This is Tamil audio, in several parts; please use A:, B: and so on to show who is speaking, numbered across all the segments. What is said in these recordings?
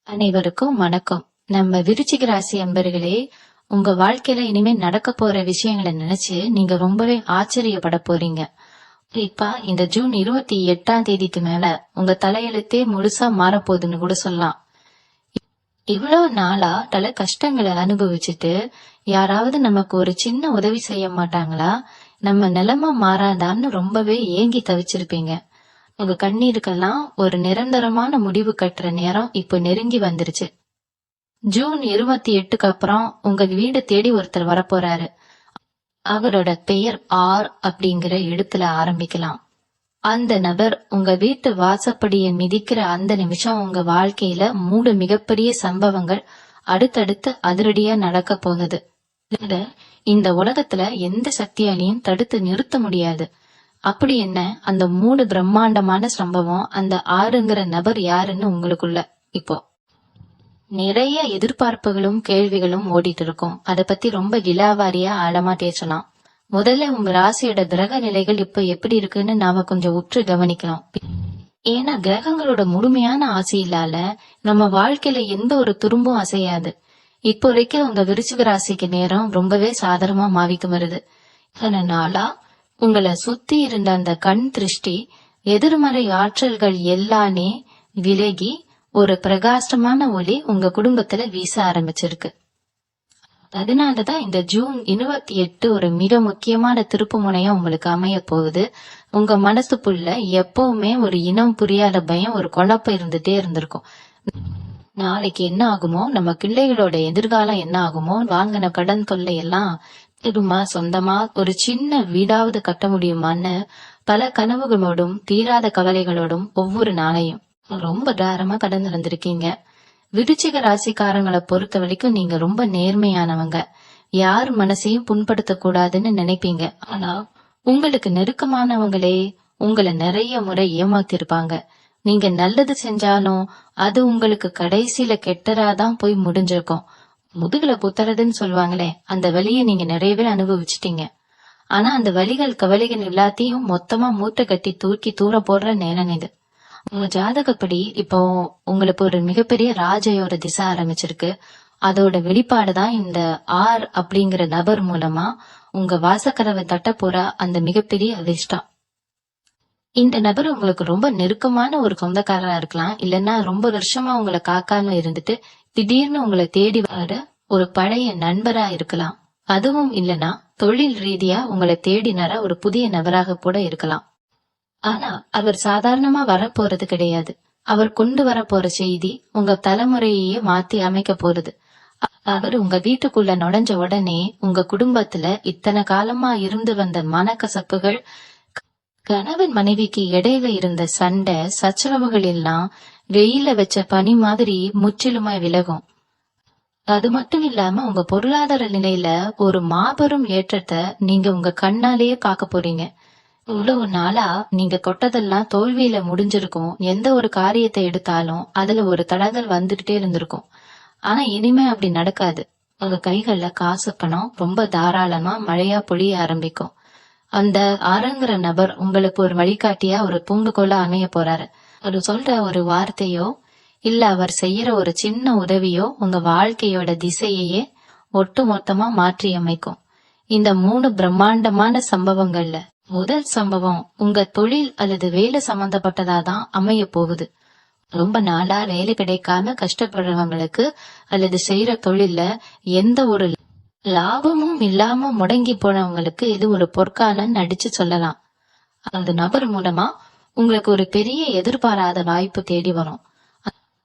A: அனைவருக்கும் வணக்கம். நம்ம விருச்சிக ராசி அன்பர்களே, உங்க வாழ்க்கையில இனிமே நடக்க போற விஷயங்களை நினைச்சு நீங்க ரொம்பவே ஆச்சரியப்பட போறீங்க. குறிப்பா இந்த ஜூன் 28 மேல உங்க தலையெழுத்தே முழுசா மாறப்போகுதுன்னு கூட சொல்லலாம். இவ்வளவு நாளா பல கஷ்டங்களை அனுபவிச்சுட்டு யாராவது நமக்கு ஒரு சின்ன உதவி செய்ய மாட்டாங்களா, நம்ம நிலைமை மாறாதான்னு ரொம்பவே ஏங்கி தவிச்சிருப்பீங்க. உங்க கண்ணீருக்கெல்லாம் ஒரு நிரந்தரமான முடிவு கட்டுற நேரம் இப்ப நெருங்கி வந்துருச்சு. ஜூன் 28க்கு அப்புறம் உங்க வீடு தேடி ஒருத்தர் வரப்போறாரு. அவரோட பெயர் ஆர் அப்படிங்கிற எழுத்துல ஆரம்பிக்கலாம். அந்த நபர் உங்க வீட்டு வாசப்படியை மிதிக்கிற அந்த நிமிஷம் உங்க வாழ்க்கையில 3 மிகப்பெரிய சம்பவங்கள் அடுத்தடுத்து அதிரடியா நடக்க போகுது. இந்த உலகத்துல எந்த சக்தியாலையும் தடுத்து நிறுத்த முடியாது. அப்படி என்ன அந்த 3 பிரம்மாண்டமான சம்பவம், அந்த ஆறுங்கிற நபர் யாருன்னு உங்களுக்குள்ள இப்போ நிறைய எதிர்பார்ப்புகளும் கேள்விகளும் ஓடிட்டு இருக்கும். அதை பத்தி ரொம்ப விலாவாரியா ஆழமா பேசலாம். முதல்ல உங்க ராசியோட கிரக நிலைகள் இப்ப எப்படி இருக்குன்னு நாம கொஞ்சம் உற்று கவனிக்கலாம். ஏன்னா கிரகங்களோட முழுமையான ஆசையிலால நம்ம வாழ்க்கையில எந்த ஒரு துரும்பும் அசையாது. இப்போ வரைக்கும் உங்க விருச்சிக ராசிக்கு நேரம் ரொம்பவே சாதாரணமா மாவிக்கு வருது. நாளா உங்களை சுத்தி இருந்த அந்த கண் திருஷ்டி, எதிர்மறை ஆற்றல்கள் எல்லாமே விலகி ஒரு பிரகாசமான ஒளி உங்க குடும்பத்துல வீச ஆரம்பிச்சிருக்கு. அதனாலதான் இந்த ஜூன் 28 ஒரு மிக முக்கியமான திருப்பு முனையா உங்களுக்கு அமைய போகுது. உங்க மனசுக்குள்ள எப்பவுமே ஒரு இனம் புரியாத பயம், ஒரு குழப்பம் இருந்துட்டே இருந்திருக்கும். நாளைக்கு என்ன ஆகுமோ, நம்ம பிள்ளைகளோட எதிர்காலம் என்ன ஆகுமோ, வாங்கின கடன் தொல்லை எல்லாம் திரும்ப சொந்தமா ஒரு சின்ன வீடாவது கட்ட முடியுமான்னு பல கனவுகளோடும் தீராத கவலைகளோடும் ஒவ்வொரு நாளையும் ரொம்ப தாரமா கடந்து வந்திருக்கீங்க. விருச்சிக ராசிக்காரங்களை பொறுத்த வரைக்கும் நீங்க ரொம்ப நேர்மையானவங்க. யார் மனசையும் புண்படுத்த கூடாதுன்னு நினைப்பீங்க. ஆனா உங்களுக்கு நெருக்கமானவங்களே உங்களை நிறைய முறை ஏமாத்திருப்பாங்க. நீங்க நல்லது செஞ்சாலும் அது உங்களுக்கு கடைசியில கெட்டதாதான் போய் முடிஞ்சிருக்கும். முதுகுல குத்துறதுன்னு சொல்லுவாங்களே, அந்த வலியை நீங்க நிறையவே அனுபவிச்சிட்டீங்க. ஆனா அந்த வலிகள் கவலைகள் எல்லாத்தையும் மொத்தமா மூட்டை கட்டி தூக்கி தூர போடுற நேரம் இது. உங்க ஜாதகப்படி இப்போ உங்களுக்கு ஒரு மிகப்பெரிய ராஜயோட திசை ஆரம்பிச்சிருக்கு. அதோட வெளிப்பாடுதான் இந்த ஆர் அப்படிங்கிற நபர் மூலமா உங்க வாசக்கதவை தட்ட போற அந்த மிகப்பெரிய அதிர்ஷ்டம். இந்த நபர் உங்களுக்கு ரொம்ப நெருக்கமான ஒரு சொந்தக்காரரா இருக்கலாம், இல்லைன்னா ரொம்ப வருஷமா உங்களை காக்காம இருந்துட்டு திடீர்னு உங்களை தேடி வர ஒரு பழைய நண்பரா இருக்கலாம். அதுவும் இல்லைன்னா தொழில் ரீதியா உங்களை தேடினர ஒரு புதிய நபராக கூட இருக்கலாம். ஆனா அவர் சாதாரணமா வரப்போறது கிடையாது. அவர் கொண்டு வர போற செய்தி உங்க தலைமுறையே மாத்தி அமைக்க போறது. அவர் உங்க வீட்டுக்குள்ள நுழைஞ்ச உடனே உங்க குடும்பத்துல இத்தனை காலமா இருந்து வந்த மனக்கசப்புகள், கணவன் மனைவிக்கு இடையில இருந்த சண்டை சச்சரவுகள் எல்லாம் வெயில வச்ச பனி மாதிரி முற்றிலுமா விலகும். அது மட்டும் இல்லாம உங்க பொருளாதார நிலையில ஒரு மாபெரும் ஏற்றத்தை நீங்க உங்க கண்ணாலேயே பார்க்க போறீங்க. இவ்வளவு நாளா நீங்க கொட்டதெல்லாம் தோல்வியில முடிஞ்சிருக்கும். எந்த ஒரு காரியத்தை எடுத்தாலும் அதுல ஒரு தடங்கள் வந்துகிட்டே இருந்திருக்கும். ஆனா இனிமே அப்படி நடக்காது. உங்க கைகள்ல காசு பணம் ரொம்ப தாராளமா மழையா பொழிய ஆரம்பிக்கும். அந்த ஆரங்கிற நபர் உங்களுக்கு ஒரு வழிகாட்டியா, ஒரு தூண்டுகோலா அமைய போறாரு. அவர் சொல்ற ஒரு வார்த்தையோ இல்ல அவர் செய்யற ஒரு சின்ன உதவியோ உங்க வாழ்க்கையோட திசையையே ஒட்டு மொத்தமா மாற்றி அமைக்கும். இந்த 3 பிரம்மாண்டமான சம்பவங்கள்ல முதல் சம்பவம் உங்க தொழில் அல்லது வேலை சம்பந்தப்பட்டதாதான் அமைய போகுது. ரொம்ப நாளா வேலை கிடைக்காம கஷ்டப்படுறவங்களுக்கு அல்லது செய்யற தொழில்ல எந்த ஒரு லாபமும் இல்லாம முடங்கி போனவங்களுக்கு இது ஒரு பொற்காலம் நடிச்சு சொல்லலாம். அந்த நபர் மூலமா உங்களுக்கு ஒரு பெரிய எதிர்பாராத வாய்ப்பு தேடி வரும்.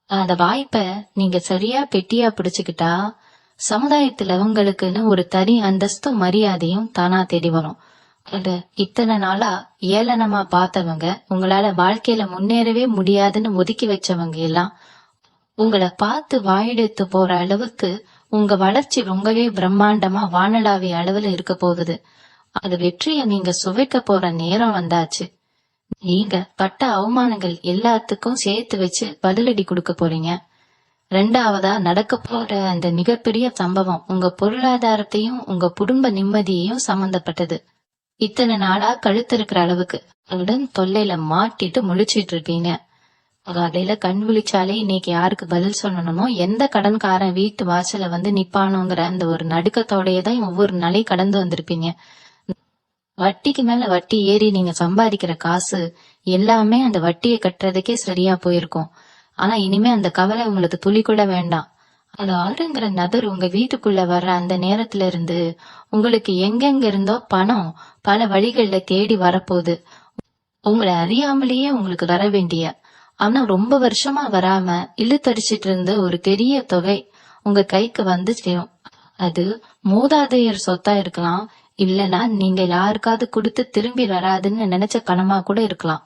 A: அந்த வாய்ப்பை நீங்க சரியா பெட்டியா பிடிச்சுக்கிட்டா சமுதாயத்துல உங்களுக்குன்னு ஒரு தனி அந்தஸ்தும் மரியாதையும் தானா தேடி வரும். இத்தனை நாளா ஏளனமா பார்த்தவங்க, உங்களால வாழ்க்கையில முன்னேறவே முடியாதுன்னு ஒதுக்கி வச்சவங்க எல்லாம் உங்களை பார்த்து வாயெடுத்து போற அளவுக்கு உங்க வளர்ச்சி ரொம்பவே பிரம்மாண்டமா வானளாவிய அளவுல இருக்க போகுது. அது வெற்றியை நீங்க சுவைக்க போற நேரம் வந்தாச்சு. நீங்க பட்ட அவமானங்கள் எல்லாத்துக்கும் சேர்த்து வச்சு பதிலடி கொடுக்க போறீங்க. 2வதா நடக்க போற அந்த மிகப்பெரிய சம்பவம் உங்க பொருளாதாரத்தையும் உங்க குடும்ப நிம்மதியையும் சம்பந்தப்பட்டது. இத்தனை நாளா கழுத்து இருக்கிற அளவுக்கு உடன் தொல்லையில மாட்டிட்டு முழிச்சிட்டு இருப்பீங்க. காலையில கண் விழிச்சாலே இன்னைக்கு யாருக்கு பதில் சொல்லணுமோ, எந்த கடன்காரன் வீட்டு வாசல்ல வந்து நிப்பானோங்கிற அந்த ஒரு நடுக்கத்தோடயே தான் ஒவ்வொரு நாளையும் கடந்து வந்திருப்பீங்க. வட்டிக்கு மேல வட்டி ஏறி நீங்க சம்பாதிக்கிற காசு எல்லாமே அந்த வட்டியை கட்டுறதுக்கே சரியா போயிருக்கும். ஆனா இனிமே அந்த கவலை உங்களுக்கு துளி கூட வேண்டாம். அந்த ஆறுங்கிற நபர் உங்க வீட்டுக்குள்ள வர்ற அந்த நேரத்துல இருந்து உங்களுக்கு எங்கெங்க இருந்தோ பணம் பல வழிகள்ல தேடி வரப்போகுது. உங்களை அறியாமலேயே உங்களுக்கு வர வேண்டிய, ஆனா ரொம்ப வருஷமா வராம இழுத்தடிச்சிட்டு இருந்த ஒரு பெரிய தொகை உங்க கைக்கு வந்து சேரும். அது மூதாதையர் சொத்தா இருக்கலாம், இல்லனா நீங்க யாருக்காவது கொடுத்து திரும்பி வராதுன்னு நினைச்ச பணமா கூட இருக்கலாம்.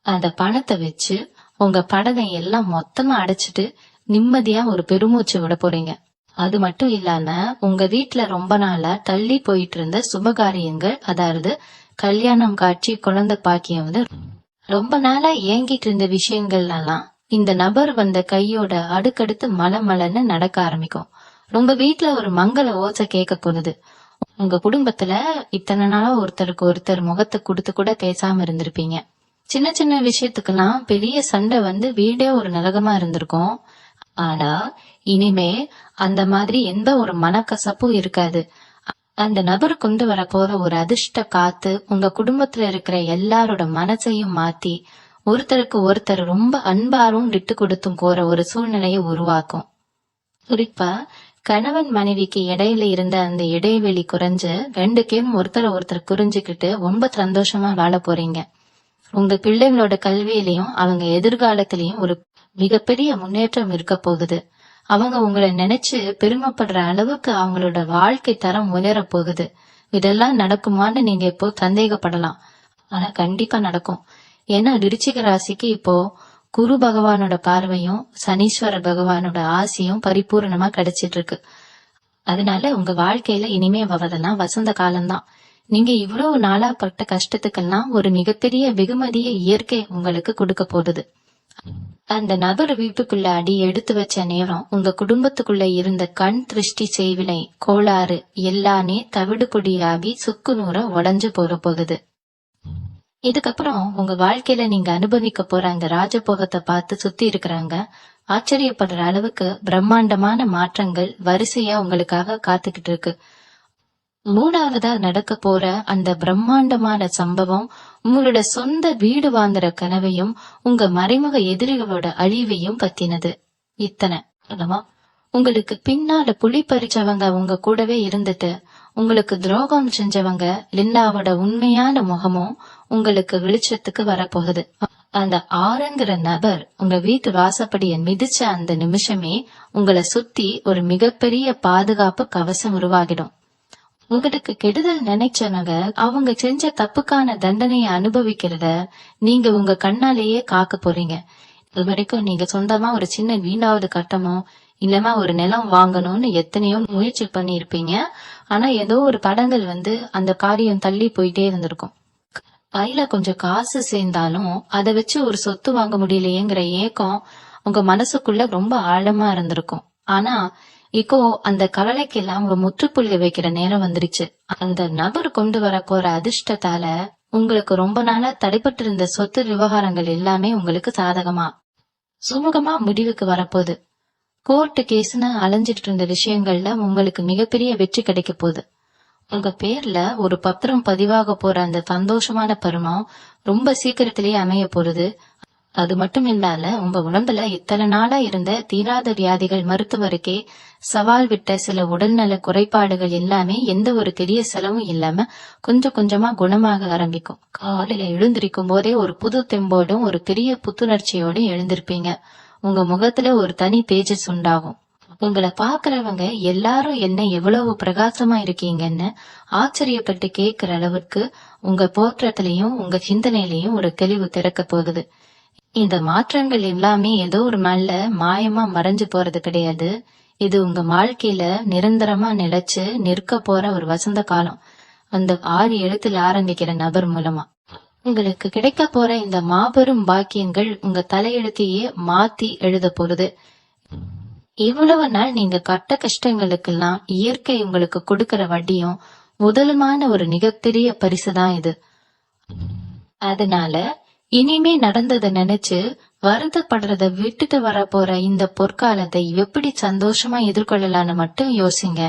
A: அந்த பணத்தை வச்சு உங்க படனை எல்லாம் மொத்தமா அடைச்சிட்டு நிம்மதியா ஒரு பெருமூச்சு விட போறீங்க. அது மட்டும் இல்லாம உங்க வீட்டுல ரொம்ப நாளா தள்ளி போயிட்டு இருந்த சுபகாரியங்கள், அதாவது கல்யாணம் காட்சி குழந்தை பாக்கியம் வந்து ரொம்ப நாளா ஏங்கிட்டு இருந்த விஷயங்கள் எல்லாம் இந்த நபர் வந்த கையோட அடுக்கடுத்து மலமலன்னு நடக்க ஆரம்பிக்கும். உங்க வீட்டுல ஒரு மங்கள ஓசை கேட்க போகுது. உங்க குடும்பத்துல இத்தனை நாளா ஒருத்தருக்கு ஒருத்தர் முகத்தை கொடுத்து கூட பேசாம இருந்திருப்பீங்க. சின்ன சின்ன விஷயத்துக்கெல்லாம் பெரிய சண்டை வந்து வீடே ஒரு நரகமா இருந்திருக்கும். ஆனா இனிமே அந்த மாதிரி எந்த ஒரு மனக்கசப்பும் இருக்காது. அந்த நபர் கொண்டு வர போற ஒரு அதிர்ஷ்ட காத்து உங்க குடும்பத்துல இருக்கிற எல்லாரோட மனசையும் மாத்தி ஒருத்தருக்கு ஒருத்தர் ரொம்ப அன்பாரும் விட்டு கொடுத்தும் போற ஒரு சூழ்நிலையை உருவாக்கும். குறிப்பா கணவன் மனைவிக்கு இடையில இருந்த அந்த இடைவெளி குறைஞ்சு 2 பேரும் ஒருத்தர் புரிஞ்சுக்கிட்டு ரொம்ப சந்தோஷமா வாழ போறீங்க. உங்க பிள்ளைங்களோட கல்வியிலையும் அவங்க எதிர்காலத்திலயும் ஒரு மிகப்பெரிய முன்னேற்றம் இருக்க போகுது. அவங்க உங்களை நினைச்சு பெருமைப்படுற அளவுக்கு அவங்களோட வாழ்க்கை தரம் உயர போகுது. இதெல்லாம் நடக்குமான்னு நீங்க இப்போ சந்தேகப்படலாம், ஆனா கண்டிப்பா நடக்கும். ஏன்னா விருச்சிக ராசிக்கு இப்போ குரு பகவானோட பார்வையும் சனீஸ்வர பகவானோட ஆசையும் பரிபூர்ணமா கிடைச்சிட்டு இருக்கு. அதனால உங்க வாழ்க்கையில இனிமே வரதெல்லாம் வசந்த காலம்தான். நீங்க இவ்வளவு நாளா பட்ட கஷ்டத்துக்கெல்லாம் ஒரு மிகப்பெரிய வெகுமதியை இயற்கை உங்களுக்கு கொடுக்க போகுது. அந்த நபர் வீட்டுக்குள்ள அடி எடுத்து வச்ச நேரம் உங்க குடும்பத்துக்குள்ள இருந்த கண் திருஷ்டி செய்வினை கோளாறு எல்லாமே தவிடு பொடியாகி சுக்கு நூற உடஞ்சு போகுது. இதுக்கப்புறம் உங்க வாழ்க்கையில நீங்க அனுபவிக்க போற அந்த ராஜபோகத்தை பார்த்து சுத்தி இருக்கிறாங்க ஆச்சரியப்படுற அளவுக்கு பிரம்மாண்டமான மாற்றங்கள் வரிசையா உங்களுக்காக காத்துக்கிட்டு இருக்கு. 3வதா நடக்க போற அந்த பிரம்மாண்டமான சம்பவம் உங்களோட சொந்த வீடு வாங்குற கனவையும் உங்க மறைமுக எதிரிகளோட அழிவையும் பத்தினது. இத்தனை உங்களுக்கு பின்னால புலி பறிச்சவங்க உங்க கூடவே இருந்துட்டு உங்களுக்கு துரோகம் செஞ்சவங்க லில்லாவோட உண்மையான முகமும் உங்களுக்கு வெளிச்சத்துக்கு வரப்போகுது. அந்த ஆறுங்கிற நபர் உங்க வீட்டு வாசப்படிய மிதிச்ச அந்த நிமிஷமே உங்களை சுத்தி ஒரு மிகப்பெரிய பாதுகாப்பு கவசம் உருவாகிடும். உங்களுக்கு கெடுதல் நினைச்சவங்க அவங்க செஞ்ச தப்புக்கான தண்டனையை அனுபவிக்கிறத நீங்க உங்க கண்ணாலேயே காக்க போறீங்க. இது வரைக்கும் நீங்க சொந்தமா ஒரு சின்ன வீணாவது கட்டமோ இல்லமா ஒரு நிலம் வாங்கணும்னு எத்தனையோ முயற்சி பண்ணிருப்பீங்க. ஆனா ஏதோ ஒரு தடங்கள் வந்து அந்த காரியம் தள்ளி போயிட்டே இருந்திருக்கும். கையில கொஞ்சம் காசு சேர்ந்தாலும் அதை வச்சு ஒரு சொத்து வாங்க முடியலையேங்கிற ஏக்கம் உங்க மனசுக்குள்ள ரொம்ப ஆழமா இருந்திருக்கும். ஆனா இப்போ அந்த கவலைக்கு எல்லாம் ஒரு முற்றுப்புள்ளி வைக்கிற நேரம் வந்துருச்சு. அந்த நபர் கொண்டு வர போற அதிர்ஷ்டத்தால உங்களுக்கு ரொம்ப நாளா தடைப்பட்டு இருந்த சொத்து விவகாரங்கள் எல்லாமே உங்களுக்கு சாதகமா சுமூகமா முடிவுக்கு வரப்போகுது. கோர்ட்டு கேஸ்னு அலைஞ்சிட்டு இருந்த விஷயங்கள்ல உங்களுக்கு மிகப்பெரிய வெற்றி கிடைக்க போகுது. உங்க பேர்ல ஒரு பத்திரம் பதிவாக போற அந்த சந்தோஷமான பருவம் ரொம்ப சீக்கிரத்திலேயே அமைய போறது. அது மட்டும் இல்லாம உங்க உடம்புல இத்தனை நாளா இருந்த தீராத வியாதிகள் மருத்துவருக்கே சவால் விட்ட சில உடல்நல குறைபாடுகள் எல்லாமே எந்த ஒரு பெரிய செலவும் இல்லாம கொஞ்சம் கொஞ்சமா குணமாக ஆரம்பிக்கும். காலையில எழுந்திருக்கும் போதே ஒரு புது தெம்போடும் ஒரு பெரிய புத்துணர்ச்சியோடும் எழுந்திருப்பீங்க. உங்க முகத்துல ஒரு தனி தேஜஸ் உண்டாகும். உங்களை பாக்குறவங்க எல்லாரும் என்ன எவ்வளவு பிரகாசமா இருக்கீங்கன்னு ஆச்சரியப்பட்டு கேட்கிற அளவுக்கு உங்க தோற்றத்திலையும் உங்க சிந்தனையிலையும் ஒரு தெளிவு திறக்க போகுது. இந்த மாற்றங்கள் எல்லாமே ஏதோ ஒரு நாள்ல மாயமா மறைஞ்சு போறது கிடையாது. இது உங்க வாழ்க்கையில நிரந்தரமா நிலைச்சு நிற்க போற ஒரு வசந்த காலம். அந்த 6 எழுத்துல ஆரம்பிக்கிற நபர் மூலமா உங்களுக்கு கிடைக்க போற இந்த மாபெரும் பாக்கியங்கள் உங்க தலையெழுத்தையே மாத்தி எழுத போறது. இவ்வளவு நாள் நீங்க கட்ட கஷ்டங்களுக்கெல்லாம் இயற்கை உங்களுக்கு கொடுக்கற வட்டியும் முதலுமான ஒரு மிகப்பெரிய பரிசுதான் இது. அதனால இனிமே நடந்ததை நினைச்சு வருத்தப்படுறத விட்டுட்டு வர போற இந்த பொற்காலத்தை எப்படி சந்தோஷமா எதிர்கொள்ளலாம்னு மட்டும் யோசிங்க.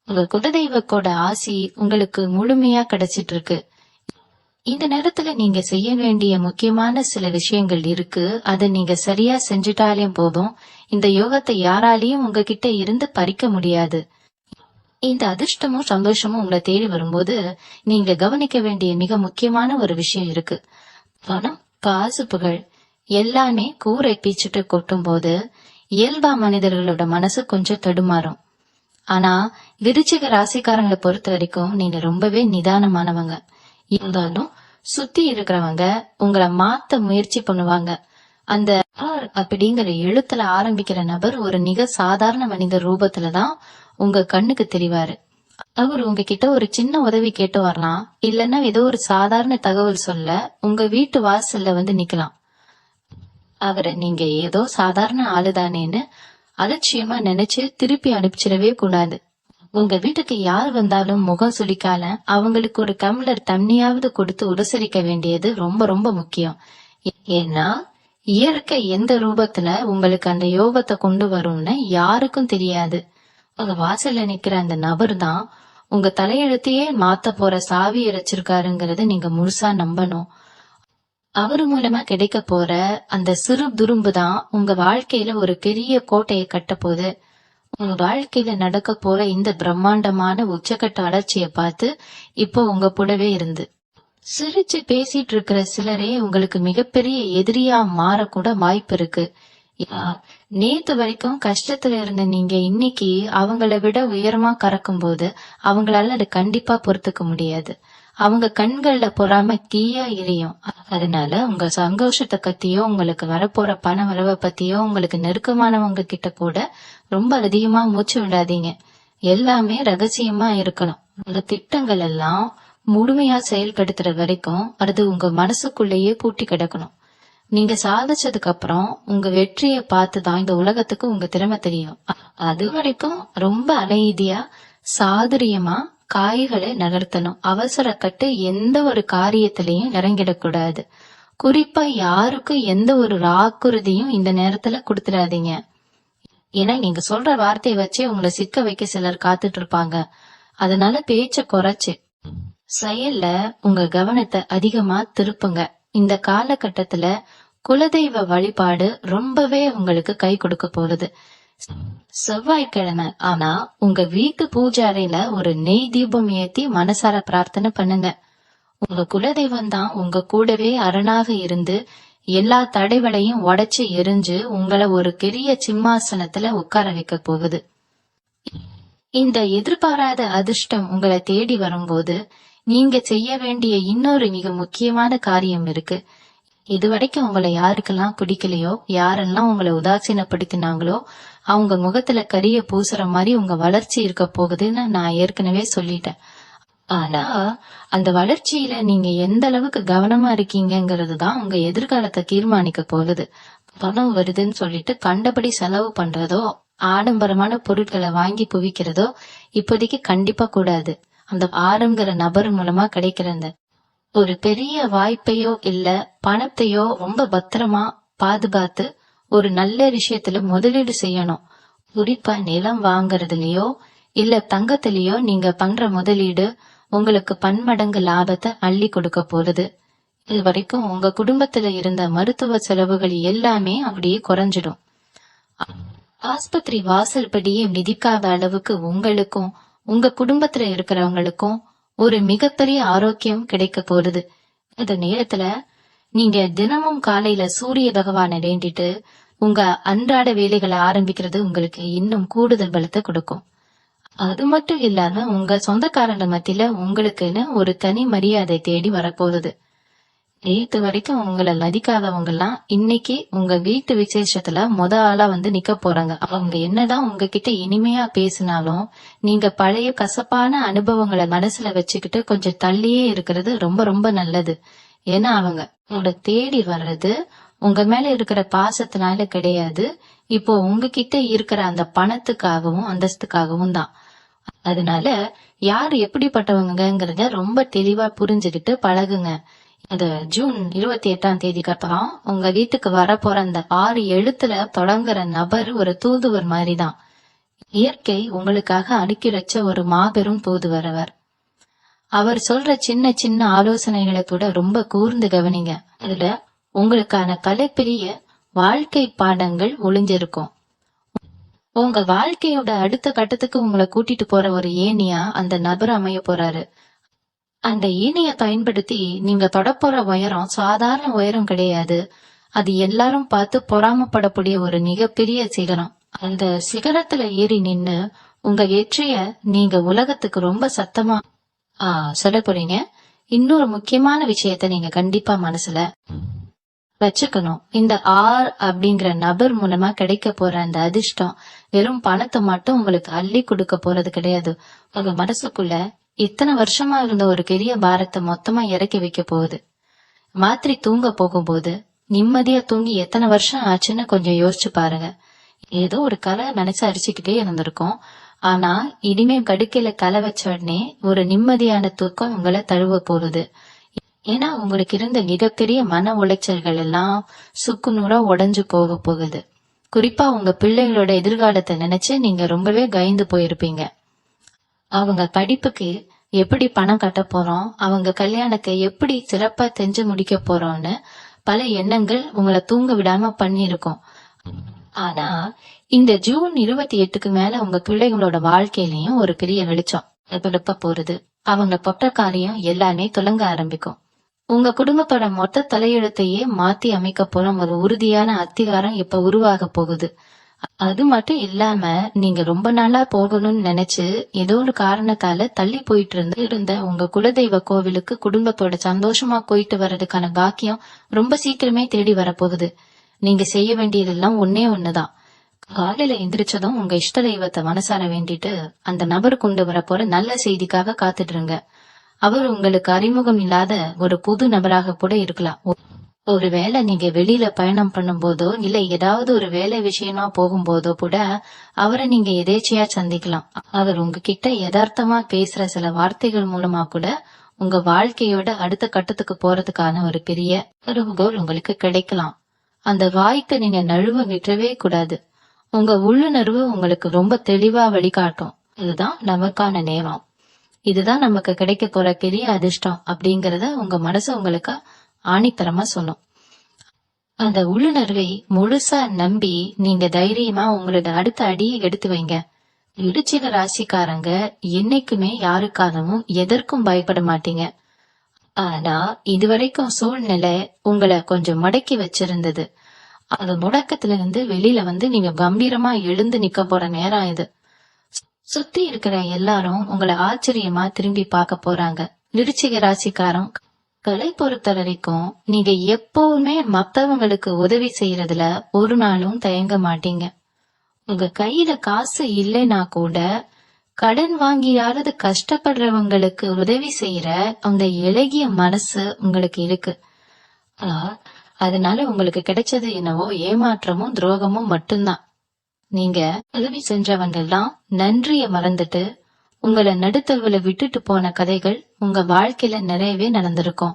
A: உங்க குலதெய்வத்தோட ஆசி உங்களுக்கு முழுமையா கிடைச்சிட்டு இருக்கு. இந்த நேரத்துல நீங்க செய்ய வேண்டிய முக்கியமான சில விஷயங்கள் இருக்கு. அதை நீங்க சரியா செஞ்சுட்டாலே போதும். இந்த யோகத்தை யாராலையும் உங்ககிட்ட இருந்து பறிக்க முடியாது. இந்த அதிர்ஷ்டமும் சந்தோஷமும் உங்களை தேடி வரும்போது நீங்க கவனிக்க வேண்டிய மிக முக்கியமான ஒரு விஷயம் இருக்கு. பணம், காசு, புகழ் எல்லாமே கூரை பீச்சிட்டு கொட்டும் போது இயல்பா மனிதர்களோட மனசு கொஞ்சம் தடுமாறும். ஆனா விருச்சிக ராசிக்காரங்களை பொறுத்த வரைக்கும் நீங்க ரொம்பவே நிதானமானவங்க. இருந்தாலும் சுத்தி இருக்கிறவங்க உங்களை மாத்த முயற்சி பண்ணுவாங்க. அந்த ஆர் அப்படிங்கிற எழுத்துல ஆரம்பிக்கிற நபர் ஒரு மிக சாதாரண மனித ரூபத்துலதான் உங்க கண்ணுக்கு தெரிவாரு. அவர் உங்ககிட்ட ஒரு சின்ன உதவி கேட்டு வரலாம், இல்லன்னா ஏதோ ஒரு சாதாரண தகவல் சொல்ல உங்க வீட்டு வாசல்ல வந்து நிக்கலாம். அவரை நீங்க ஏதோ சாதாரண ஆளுதானேன்னு அலட்சியமா நினைச்சு திருப்பி அனுப்பிச்சிடவே கூடாது. உங்க வீட்டுக்கு யார் வந்தாலும் முகம் சுளிக்கால அவங்களுக்கு ஒரு டம்ளர் தண்ணியாவது கொடுத்து உபசரிக்க வேண்டியது ரொம்ப ரொம்ப முக்கியம். ஏன்னா இயற்கை எந்த ரூபத்துல உங்களுக்கு அந்த யோகத்தை கொண்டு வரும்னு யாருக்கும் தெரியாது. உங்க வாசல்ல நிக்கிற அந்த நபர் தான் உங்க தலையெழுத்தையே மாத்த போற சாவி இறைச்சிருக்காருங்கிறத நீங்க முழுசா நம்பணும். அவரு மூலமா கிடைக்க போற அந்த சிறு துரும்பு தான் உங்க வாழ்க்கையில ஒரு பெரிய கோட்டையை கட்ட போகுது. உங்க வாழ்க்கையில நடக்க போற இந்த பிரம்மாண்டமான உச்சக்கட்ட வளர்ச்சியை பார்த்து இப்போ உங்க கூடவே இருந்து சிரிச்சு பேசிட்டு இருக்கிற சிலரே உங்களுக்கு மிகப்பெரிய எதிரியா மாறக்கூட வாய்ப்பு இருக்கு. நேத்து வரைக்கும் கஷ்டத்துல இருந்த நீங்க இன்னைக்கு அவங்கள விட உயரமா கறக்கும் போது அவங்களால அது கண்டிப்பா பொறுத்துக்க முடியாது. அவங்க கண்கள்ல பொறாம தீயா எரியும். அதனால உங்க சந்தோஷத்தை பத்தியோ உங்களுக்கு வரப்போற பண வரவை பத்தியோ உங்களுக்கு நெருக்கமானவங்க கிட்ட கூட ரொம்ப அதிகமா மூச்சு விடாதீங்க. எல்லாமே ரகசியமா இருக்கணும். உங்க திட்டங்கள் எல்லாம் முழுமையா செயல்படுத்துற வரைக்கும் அது உங்க மனசுக்குள்ளேயே பூட்டி கிடக்கணும். நீங்க சாதிச்சதுக்கு அப்புறம் உங்க வெற்றியை பார்த்துதான் இந்த உலகத்துக்கு உங்க திறமை தெரியும். அது வரைக்கும் ரொம்ப அமைதியா சாதுரியமா காய்களை நகர்த்தணும். அவசரப்பட்டு எந்த ஒரு காரியத்திலையும் இறங்கிடக்கூடாது. குறிப்பா யாருக்கும் எந்த ஒரு வாக்குறுதியும் இந்த நேரத்துல கொடுத்துடாதீங்க. ஏன்னா நீங்க சொல்ற வார்த்தையை வச்சே உங்களை சிக்க வைக்க சிலர் காத்துட்டு இருப்பாங்க. அதனால பேச்ச குறைச்சு செயல்ல உங்க கவனத்தை அதிகமா திருப்புங்க. இந்த காலகட்டத்துல குலதெய்வ வழிபாடு ரொம்பவே உங்களுக்கு கை கொடுக்க போகுது. செவ்வாய்க்கிழமை ஆனா உங்க வீட்டு பூஜை அறையில ஒரு நெய் தீபம் ஏத்தி மனசார பிரார்த்தனை பண்ணுங்க. உங்க குலதெய்வம் தான் உங்க கூடவே அரணாக இருந்து எல்லா தடைகளையும் உடைச்சு எரிஞ்சு உங்களை ஒரு பெரிய சிம்மாசனத்துல உட்கார வைக்க போகுது. இந்த எதிர்பாராத அதிர்ஷ்டம் உங்களை தேடி வரும்போது நீங்க செய்ய வேண்டிய இன்னொரு மிக முக்கியமான காரியம் இருக்கு. இதுவரைக்கும் உங்களை யாருக்கெல்லாம் பிடிக்கலையோ, யாரெல்லாம் உங்களை உதாசீனப்படுத்தினாங்களோ அவங்க முகத்துல கரிய பூசுற மாதிரி உங்க வளர்ச்சி இருக்க போகுதுன்னு நான் ஏற்கனவே சொல்லிட்டேன். ஆனா அந்த வளர்ச்சியில நீங்க எந்த அளவுக்கு கவனமா இருக்கீங்கிறது தான் உங்க எதிர்காலத்தை தீர்மானிக்க போகுது. பணம் வருதுன்னு சொல்லிட்டு கண்டபடி செலவு பண்றதோ ஆடம்பரமான பொருட்களை வாங்கி குவிக்கிறதோ இப்போதைக்கு கண்டிப்பா கூடாது. அந்த ஆரம்பிக்கிற நபர் மூலமா கிடைக்கிற ஒரு பெரிய வாய்ப்பையோ இல்ல பணத்தையோ ரொம்ப பத்திரமா பாதுகாத்து ஒரு நல்ல விஷயத்துல முதலீடு செய்யணும். குறிப்பா நிலம் வாங்கறதுலயோ இல்ல தங்கத்திலயோ நீங்க பண்ற முதலீடு உங்களுக்கு பன்மடங்கு லாபத்தை அள்ளி கொடுக்க போறது. இது வரைக்கும் உங்க குடும்பத்துல இருந்த மருத்துவ செலவுகள் எல்லாமே அப்படியே குறைஞ்சிடும். ஆஸ்பத்திரி வாசல் படியே மிதிக்காத அளவுக்கு உங்களுக்கும் உங்க குடும்பத்துல இருக்கிறவங்களுக்கும் ஒரு மிகப்பெரிய ஆரோக்கியம் கிடைக்க போறது. இந்த நேரத்துல நீங்க தினமும் காலையில சூரிய பகவானை வேண்டிட்டு உங்க அன்றாட வேலைகளை ஆரம்பிக்கிறது உங்களுக்கு இன்னும் கூடுதல் பலத்தை கொடுக்கும். அது மட்டும் இல்லாம உங்க சொந்தக்காரங்க மத்தியில உங்களுக்குன்னு ஒரு தனி மரியாதை தேடி வரப்போகுது. நேத்து வரைக்கும் உங்களை மதிக்காதவங்க எல்லாம் இன்னைக்கு உங்க வீட்டு விசேஷத்துல ஆளா வந்து நிக்க போறாங்க. அவங்க என்னதான் உங்ககிட்ட இனிமையா பேசினாலும் நீங்க பழைய கசப்பான அனுபவங்களை மனசுல வச்சுக்கிட்டு கொஞ்சம் தள்ளியே இருக்கிறது ரொம்ப ரொம்ப நல்லது. ஏன்னா அவங்க உங்களை தேடி வர்றது உங்க மேல இருக்கிற பாசத்தினால கிடையாது, இப்போ உங்ககிட்ட இருக்கிற அந்த பணத்துக்காகவும் அந்தஸ்துக்காகவும் தான். அதனால யாரு எப்படிப்பட்டவங்கிறத ரொம்ப தெளிவா புரிஞ்சுக்கிட்டு பழகுங்க. அது ஜூன் 28ஆம் தேதிக்கு அப்புறம் உங்க வீட்டுக்கு வரப்போற அந்த 6 எழுத்துல தொடங்குற நபர் ஒரு தூதுவர் மாதிரிதான். இயற்கை உங்களுக்காக அனுப்பி வச்ச ஒரு மாபெரும் தூதுவர் அவர். அவர் சொல்ற சின்ன சின்ன ஆலோசனைகளை கூட ரொம்ப கூர்ந்து கவனிங்க. அதுல உங்களுக்கான பல பெரிய வாழ்க்கை பாடங்கள் ஒளிஞ்சிருக்கும். உங்க வாழ்க்கையோட அடுத்த கட்டத்துக்கு உங்களை கூட்டிட்டு போற ஒரு ஏணியா அந்த நபர் அமைய போறாரு. அந்த ஏணிய பயன்படுத்தி நீங்க தொடப்போற உயரம் சாதாரண உயரம் கிடையாது. அது எல்லாரும் பார்த்து பொறாமப்படக்கூடிய ஒரு மிகப்பெரிய சிகரம். அந்த சிகரத்துல ஏறி நின்னு உங்க வெற்றிய நீங்க உலகத்துக்கு ரொம்ப சத்தமா சொல்ல போறீங்க. இன்னொரு முக்கியமான விஷயத்த நீங்க கண்டிப்பா மனசுல வச்சுக்கணும். இந்த ஆர் அப்படிங்கிற நபர் மூலமா கிடைக்க போற அந்த அதிர்ஷ்டம் வெறும் பணத்தை மட்டும் உங்களுக்கு அள்ளி கொடுக்க போறது கிடையாது. உங்க மனசுக்குள்ள இத்தனை வருஷமா இருந்த ஒரு பெரிய பாரத்தை மொத்தமா இறக்கி வைக்க போகுது. மாத்திரை தூங்க போகும்போது நிம்மதியா தூங்கி எத்தனை வருஷம் ஆச்சுன்னு கொஞ்சம் யோசிச்சு பாருங்க. ஏதோ ஒரு கலை நினைச்சு அரிச்சுக்கிட்டே இருந்திருக்கும். ஆனா இனிமே கடுக்கையில களை வச்ச உடனே ஒரு நிம்மதியான தூக்கம் உங்களை தழுவ போகுது. ஏன்னா உங்களுக்கு இருந்த மிகப்பெரிய மன உளைச்சல்கள் எல்லாம் சுக்குநூறா உடைஞ்சு போக போகுது. குறிப்பா உங்க பிள்ளைகளோட எதிர்காலத்தை நினைச்சு நீங்க ரொம்பவே பயந்து போயிருப்பீங்க. அவங்க படிப்புக்கு எப்படி பணம் கட்ட போறோம், அவங்க கல்யாணத்தை எப்படி சிறப்பா செஞ்சு முடிக்க போறோம்னு பல எண்ணங்கள் உங்களை தூங்க விடாம பண்ணிருக்கோம். ஆனா இந்த ஜூன் 28க்கு மேல உங்க பிள்ளைகளோட வாழ்க்கையிலயும் ஒரு பெரிய வெளிச்சம் எதிர்ப்ப போறது. அவங்க பொட்ட காரியம் எல்லாமே தொடங்க ஆரம்பிக்கும். உங்க குடும்பத்தோட மொத்த தலையெழுத்தையே மாத்தி அமைக்க போற ஒரு உறுதியான அத்திகாரம் இப்ப உருவாக போகுது. அது மட்டும் இல்லாம நீங்க ரொம்ப நாளா போகணும்னு நினைச்சு ஏதோ ஒரு காரணத்தால தள்ளி போயிட்டு இருந்த உங்க குலதெய்வ கோவிலுக்கு குடும்பத்தோட சந்தோஷமா போயிட்டு வர்றதுக்கான பாக்கியம் ரொம்ப சீக்கிரமே தேடி வரப்போகுது. நீங்க செய்ய வேண்டியதெல்லாம் ஒன்னே ஒண்ணுதான். காலையில எந்திரிச்சதும் உங்க இஷ்ட தெய்வத்தை மனசார வேண்டிட்டு அந்த நபர் கொண்டு வர போற நல்ல செய்திக்காக காத்துட்டுருங்க. அவர் உங்களுக்கு அறிமுகம் இல்லாத ஒரு புது நபராக கூட இருக்கலாம். ஒருவேளை நீங்க வெளியில பயணம் பண்ணும் போதோ இல்ல ஏதாவது ஒரு வேலை விஷயமா போகும்போதோ கூட அவரை நீங்க எதேச்சையா சந்திக்கலாம். அவர் உங்ககிட்ட யதார்த்தமா பேசுற சில வார்த்தைகள் மூலமா கூட உங்க வாழ்க்கையோட அடுத்த கட்டத்துக்கு போறதுக்கான ஒரு பெரிய உறவுகோல் உங்களுக்கு கிடைக்கலாம். அந்த வாய்க்கு நீங்க நழுவ விட்டுறவே கூடாது. உங்க உள்ளுணர்வு உங்களுக்கு ரொம்ப தெளிவா வழிகாட்டும். இதுதான் நமக்கான நேரம், இதுதான் நமக்கு கிடைக்க போற பெரிய அதிர்ஷ்டம் அப்படிங்கறத உங்க மனசு உங்களுக்கு ஆணித்தரமா சொல்லும். அந்த உள்ளுணர்வை முழுசா நம்பி நீங்க தைரியமா உங்களோட அடுத்த அடியை எடுத்து வைங்க. விருச்சிக ராசிக்காரங்க என்னைக்குமே யாருக்காகவும் எதற்கும் பயப்பட மாட்டீங்க. ஆனா இதுவரைக்கும் சூழ்நிலை உங்களை கொஞ்சம் முடக்கி வச்சிருந்தது. அந்த முடக்கத்துல இருந்து வெளியில வந்து நீங்க கம்பீரமா எழுந்து நிக்க போற நேரம் இது. சுத்தி இருக்கிற எல்லாரும் உங்களை ஆச்சரியமா திரும்பி பார்க்க போறாங்க. விருச்சிக ராசிக்காரம் கலை பொறுத்த வரைக்கும் நீங்க எப்பவுமே மத்தவங்களுக்கு உதவி செய்யறதுல ஒரு நாளும் தயங்க மாட்டீங்க. உங்க கையில காசு இல்லைன்னா கூட கடன் வாங்கியாவது கஷ்டப்படுறவங்களுக்கு உதவி செய்யற அந்த இளகிய மனசு உங்களுக்கு இருக்கு. அதனால உங்களுக்கு கிடைச்சது என்னவோ ஏமாற்றமும் துரோகமும் மட்டும்தான். நீங்க உதவி செஞ்சவங்க எல்லாம் நன்றிய மறந்துட்டு உங்களை நடுத்தருவுல விட்டுட்டு போன கதைகள் உங்க வாழ்க்கையில நிறையவே நடந்திருக்கும்.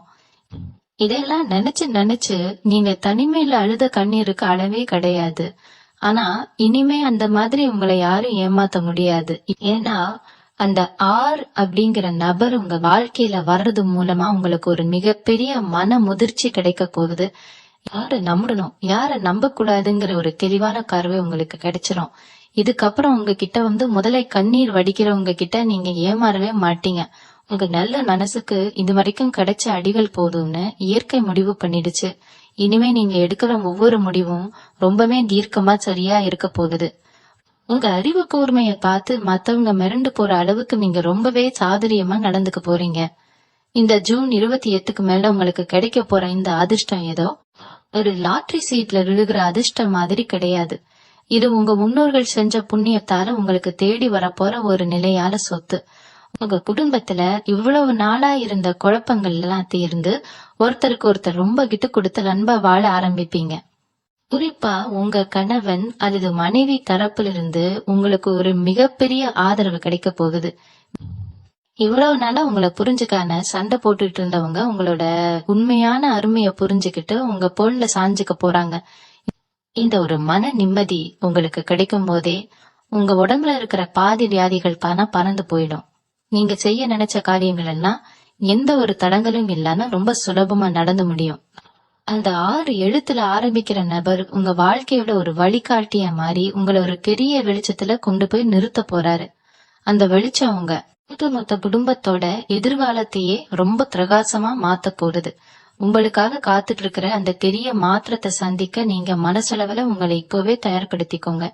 A: இதெல்லாம் நினைச்சு நீங்க தனிமையில அழுத கண்ணீருக்கு அளவே கிடையாது. ஆனா இனிமே அந்த மாதிரி உங்களை யாரும் ஏமாத்த முடியாது. ஏன்னா அந்த ஆர் அப்படிங்கிற நபர் உங்க வாழ்க்கையில வர்றது மூலமா உங்களுக்கு ஒரு மிகப்பெரிய மன முதிர்ச்சி கிடைக்க போகுது. யார நம்பணும் யார நம்ப கூடாதுங்கிற ஒரு தெளிவான கருவை உங்களுக்கு கிடைச்சிரும். இதுக்கப்புறம் உங்ககிட்ட வந்து முதலை கண்ணீர் வடிக்கிறவங்க கிட்ட நீங்க ஏமாறவே மாட்டீங்க. உங்க நல்ல மனசுக்கு இது வரைக்கும் கிடைச்ச அடிகள் போதும்னு இயற்கை முடிவு பண்ணிடுச்சு. இனிமே நீங்க எடுக்கிற ஒவ்வொரு முடிவும் ரொம்பவே தீர்க்கமா சரியா இருக்க போகுது. உங்க அறிவு கூர்மைய பார்த்து மத்தவங்க மிரண்டு போற அளவுக்கு நீங்க ரொம்பவே சாதுரியமா நடந்துக்க போறீங்க. இந்த ஜூன் 28க்கு மேல உங்களுக்கு கிடைக்க போற இந்த அதிர்ஷ்டம் ஏதோ ஒரு லாட்டரி சீட்ல விழுகிற அதிர்ஷ்டம் மாதிரி கிடையாது. இது உங்க முன்னோர்கள் செஞ்ச புண்ணியத்தால உங்களுக்கு தேடி வரப்போற ஒரு நிலையான சொத்து. உங்க குடும்பத்துல இவ்வளவு நாளா இருந்த குழப்பங்கள் எல்லாம் தீர்ந்து ஒருத்தருக்கு ஒருத்தர் ரொம்ப கிட்டு கொடுத்து நண்பா வாழ ஆரம்பிப்பீங்க. குறிப்பா உங்க கணவன் அல்லது மனைவி தரப்பிலிருந்து உங்களுக்கு ஒரு மிகப்பெரிய ஆதரவு கிடைக்க போகுது. இவ்வளவு நாளா உங்களை புரிஞ்சுக்காம சண்டை போட்டுட்டு இருந்தவங்க உங்களோட உண்மையான அருமையை புரிஞ்சுக்கிட்டு உங்க தோள்ல சாஞ்சுக்க போறாங்க. இந்த ஒரு மன நிம்மதி உங்களுக்கு கிடைக்கும் போதே உங்க உடம்புல இருக்கிற பாதி வியாதிகள் பறந்து போயிடும். நீங்க செய்ய நினைச்ச காரியங்கள் எல்லாம் எந்த ஒரு தடங்களும் இல்லாம ரொம்ப சுலபமா நடந்து முடியும். அந்த 6 எழுத்துல ஆரம்பிக்கிற நபர் உங்க வாழ்க்கையோட ஒரு வழிகாட்டிய மாறி உங்களை ஒரு பெரிய வெளிச்சத்துல கொண்டு போய் நிறுத்த போறாரு. அந்த வெளிச்சம் உங்க ஒட்டுமொத்த குடும்பத்தோட எதிர்காலத்தையே ரொம்ப பிரகாசமா மாத்த போகுது. உங்களுக்காக காத்துட்டு இருக்கிற அந்த பெரிய மாற்றத்தை சந்திக்க நீங்க மனசளவுல உங்களை இப்பவே தயார்படுத்திக்கோங்க.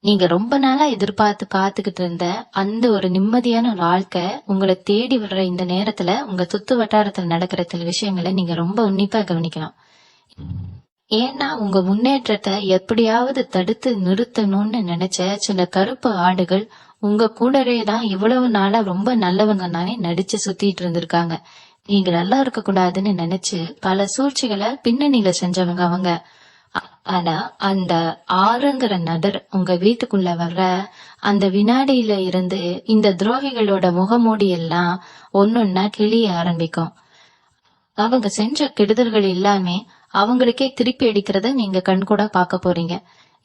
A: நீங்க ரொம்ப நாளா எதிர்பார்த்து காத்துக்கிட்டு இருந்த அந்த ஒரு நிம்மதியான வாழ்க்கை உங்களை தேடி விடுற இந்த நேரத்துல உங்க சுத்து வட்டாரத்துல நடக்கிற சில விஷயங்களை நீங்க ரொம்ப உன்னிப்பா கவனிக்கலாம். ஏன்னா உங்க முன்னேற்றத்தை எப்படியாவது தடுத்து நிறுத்தணும்னு நினைச்ச சில கருப்பு ஆடுகள் உங்க கூடவே தான் இவ்வளவு நாளா ரொம்ப நல்லவங்க தானே நடிச்சு சுத்திட்டு இருந்திருக்காங்க. நீங்க நல்லா இருக்க கூடாதுன்னு நினைச்சு பல சூழ்ச்சிகளை பின்னணியில செஞ்சவங்க அவங்க. ஆனா அந்த 6ங்கிற நபர் உங்க வீட்டுக்குள்ள வர்ற அந்த வினாடியில இருந்து இந்த துரோகிகளோட முகமூடி எல்லாம் ஒன்னொன்னா கிளிய ஆரம்பிக்கும். அவங்க செஞ்ச கெடுதல்கள் எல்லாமே அவங்களுக்கே திருப்பி அடிக்கிறத நீங்க கண்கூட பார்க்க போறீங்க.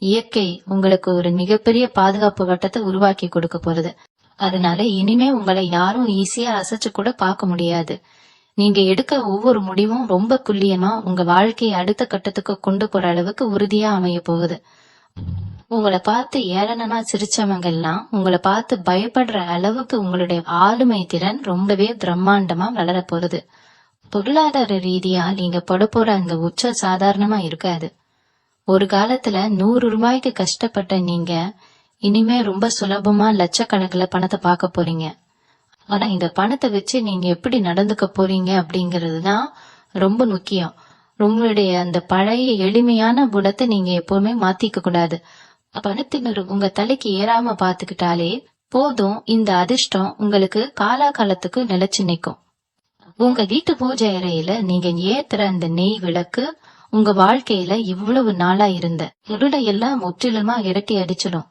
A: இயற்கை உங்களுக்கு ஒரு மிகப்பெரிய பாதுகாப்பு வட்டத்தை உருவாக்கி கொடுக்க போறது. அதனால இனிமே உங்களை யாரும் ஈஸியா அசைச்சு கூட பார்க்க முடியாது. நீங்க எடுக்க ஒவ்வொரு முடிவும் ரொம்ப துல்லியமா உங்க வாழ்க்கையை அடுத்த கட்டத்துக்கு கொண்டு போற அளவுக்கு உறுதியா அமைய போகுது. உங்களை பார்த்து ஏளனமா சிரிச்சவங்க எல்லாம் உங்களை பார்த்து பயப்படுற அளவுக்கு உங்களுடைய ஆளுமை திறன் ரொம்பவே பிரம்மாண்டமா வளர போறது. பொருளாதார ரீதியா நீங்க போற அந்த உச்ச சாதாரணமா இருக்காது. ஒரு காலத்துல 100 ரூபாய்க்கு கஷ்டப்பட்ட நீங்க இனிமே ரொம்ப சுலபமா லட்சக்கணக்கில் பணத்தை பார்க்க போறீங்க. ஆனா இந்த பணத்தை வச்சு நீங்க எப்படி நடந்துக்க போறீங்க அப்படிங்கறதுதான் ரொம்ப முக்கியம். உங்களுடைய அந்த பழைய எளிமையான குணத்தை நீங்க எப்பவுமே மாத்திக்க கூடாது. பணத்தினர் உங்க தலைக்கு ஏறாம பாத்துக்கிட்டாலே போதும். இந்த அதிர்ஷ்டம் உங்களுக்கு காலாகாலத்துக்கு நிலைச்சு நிற்கும். உங்க வீட்டு பூஜை அறையில நீங்க ஏத்துற அந்த நெய் விளக்கு உங்க வாழ்க்கையில இவ்வளவு நாளா இருந்த இருளை எல்லாம் முற்றிலுமா இரட்டி அடிச்சிடும்.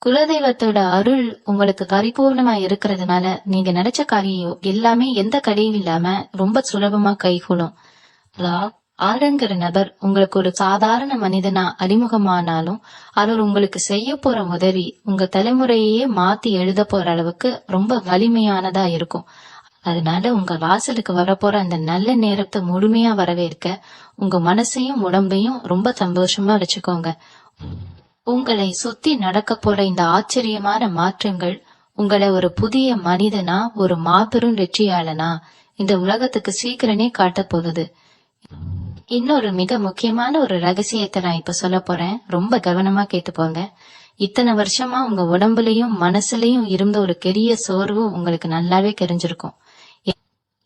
A: குலதெய்வத்தோட அருள் உங்களுக்கு பரிபூர்ணமா இருக்கிறதுனால நீங்க நினைச்ச காரியம் எல்லாமே எந்த கடையும் இல்லாம ரொம்ப சுலபமா கைகூடும். 6ங்கிற நபர் உங்களுக்கு ஒரு சாதாரண மனிதனா அறிமுகமானாலும் அவர் உங்களுக்கு செய்ய போற உதவி உங்க தலைமுறையே மாத்தி எழுத போற அளவுக்கு ரொம்ப வலிமையானதா இருக்கும். அதனால உங்க வாசலுக்கு வரப்போற அந்த நல்ல நேரத்தை முழுமையா வரவேற்க உங்க மனசையும் உடம்பையும் ரொம்ப சந்தோஷமா வச்சுக்கோங்க. உங்களை சுத்தி நடக்க போற இந்த ஆச்சரியமான மாற்றங்கள் உங்களை ஒரு புதிய மனிதனா, ஒரு மாபெரும் வெற்றியாளனா இந்த உலகத்துக்கு சீக்கிரமே காட்ட போகுது. இன்னொரு மிக முக்கியமான ஒரு ரகசியத்தை நான் இப்ப சொல்ல போறேன். ரொம்ப கவனமா கேட்டுப்போங்க. இத்தனை வருஷமா உங்க உடம்புலயும் மனசுலயும் இருந்த ஒரு பெரிய சோர்வு உங்களுக்கு நல்லாவே தெரிஞ்சிருக்கும்.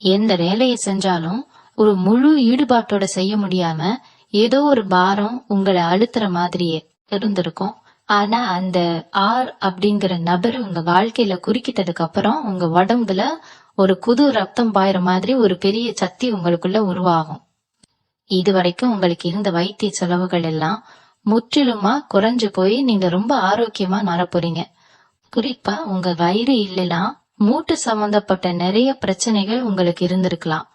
A: எந்த வேலையை செஞ்சாலும் ஒரு முழு ஈடுபாட்டோட செய்ய முடியாம ஏதோ ஒரு பாரம் உங்களை அழுத்துற மாதிரியே இருந்திருக்கும். ஆனா அந்த அப்படிங்கிற நபர் உங்க வாழ்க்கையில குறுக்கிட்டதுக்கு அப்புறம் உங்க உடம்புல ஒரு புது ரத்தம் பாயிற மாதிரி ஒரு பெரிய சக்தி உங்களுக்குள்ள உருவாகும். இதுவரைக்கும் உங்களுக்கு இருந்த வைத்திய செலவுகள் எல்லாம் முற்றிலுமா குறைஞ்சு போய் நீங்க ரொம்ப ஆரோக்கியமா மாறப்போறீங்க. குறிப்பா உங்க வயிறு இல்லைனா மூட்டு சம்பந்தப்பட்ட நிறைய பிரச்சனைகள் உங்களுக்கு இருந்திருக்கலாம்.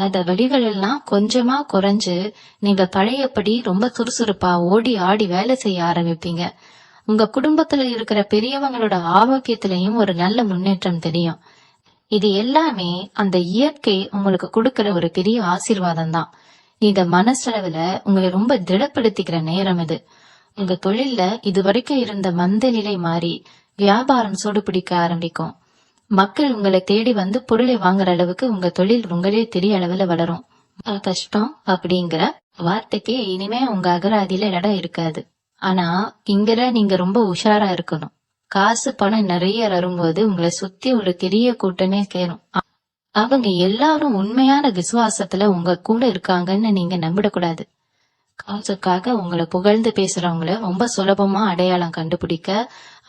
A: அந்த வழிகள் எல்லாம் கொஞ்சமா குறைஞ்சு நீங்க பழையபடி ரொம்ப சுறுசுறுப்பா ஓடி ஆடி வேலை செய்ய ஆரம்பிப்பீங்க. உங்க குடும்பத்துல இருக்கிற பெரியவங்களோட ஆரோக்கியத்திலையும் ஒரு நல்ல முன்னேற்றம் தெரியும். இது எல்லாமே அந்த இயற்கை உங்களுக்கு கொடுக்கிற ஒரு பெரிய ஆசீர்வாதம் தான். நீங்க மனசளவுல உங்களை ரொம்ப திடப்படுத்திக்கிற நேரம் இது. உங்க தொழில்ல இதுவரைக்கும் இருந்த மந்த நிலை மாறி வியாபாரம் சூடு பிடிக்க ஆரம்பிக்கும். மக்கள் உங்களை தேடி வந்து பொருளை வாங்குற அளவுக்கு உங்க தொழில் உங்களே தெரிய அளவுல வளரும். கஷ்டம் அப்படிங்கிற வார்த்தைக்கு இனிமே உங்க அகராதியில இடம் இருக்காது. ஆனா இங்கற நீங்க ரொம்ப உஷாரா இருக்கணும். காசு பணம் நிறைய வரும்போது உங்களை சுத்தி ஒரு பெரிய கூட்டமே சேரும். அவங்க எல்லாரும் உண்மையான விசுவாசத்துல உங்க கூட இருக்காங்கன்னு நீங்க நம்பிடக்கூடாது. காசுக்காக உங்களை புகழ்ந்து பேசுறவங்கள ரொம்ப சுலபமா அடையாளம் கண்டுபிடிக்க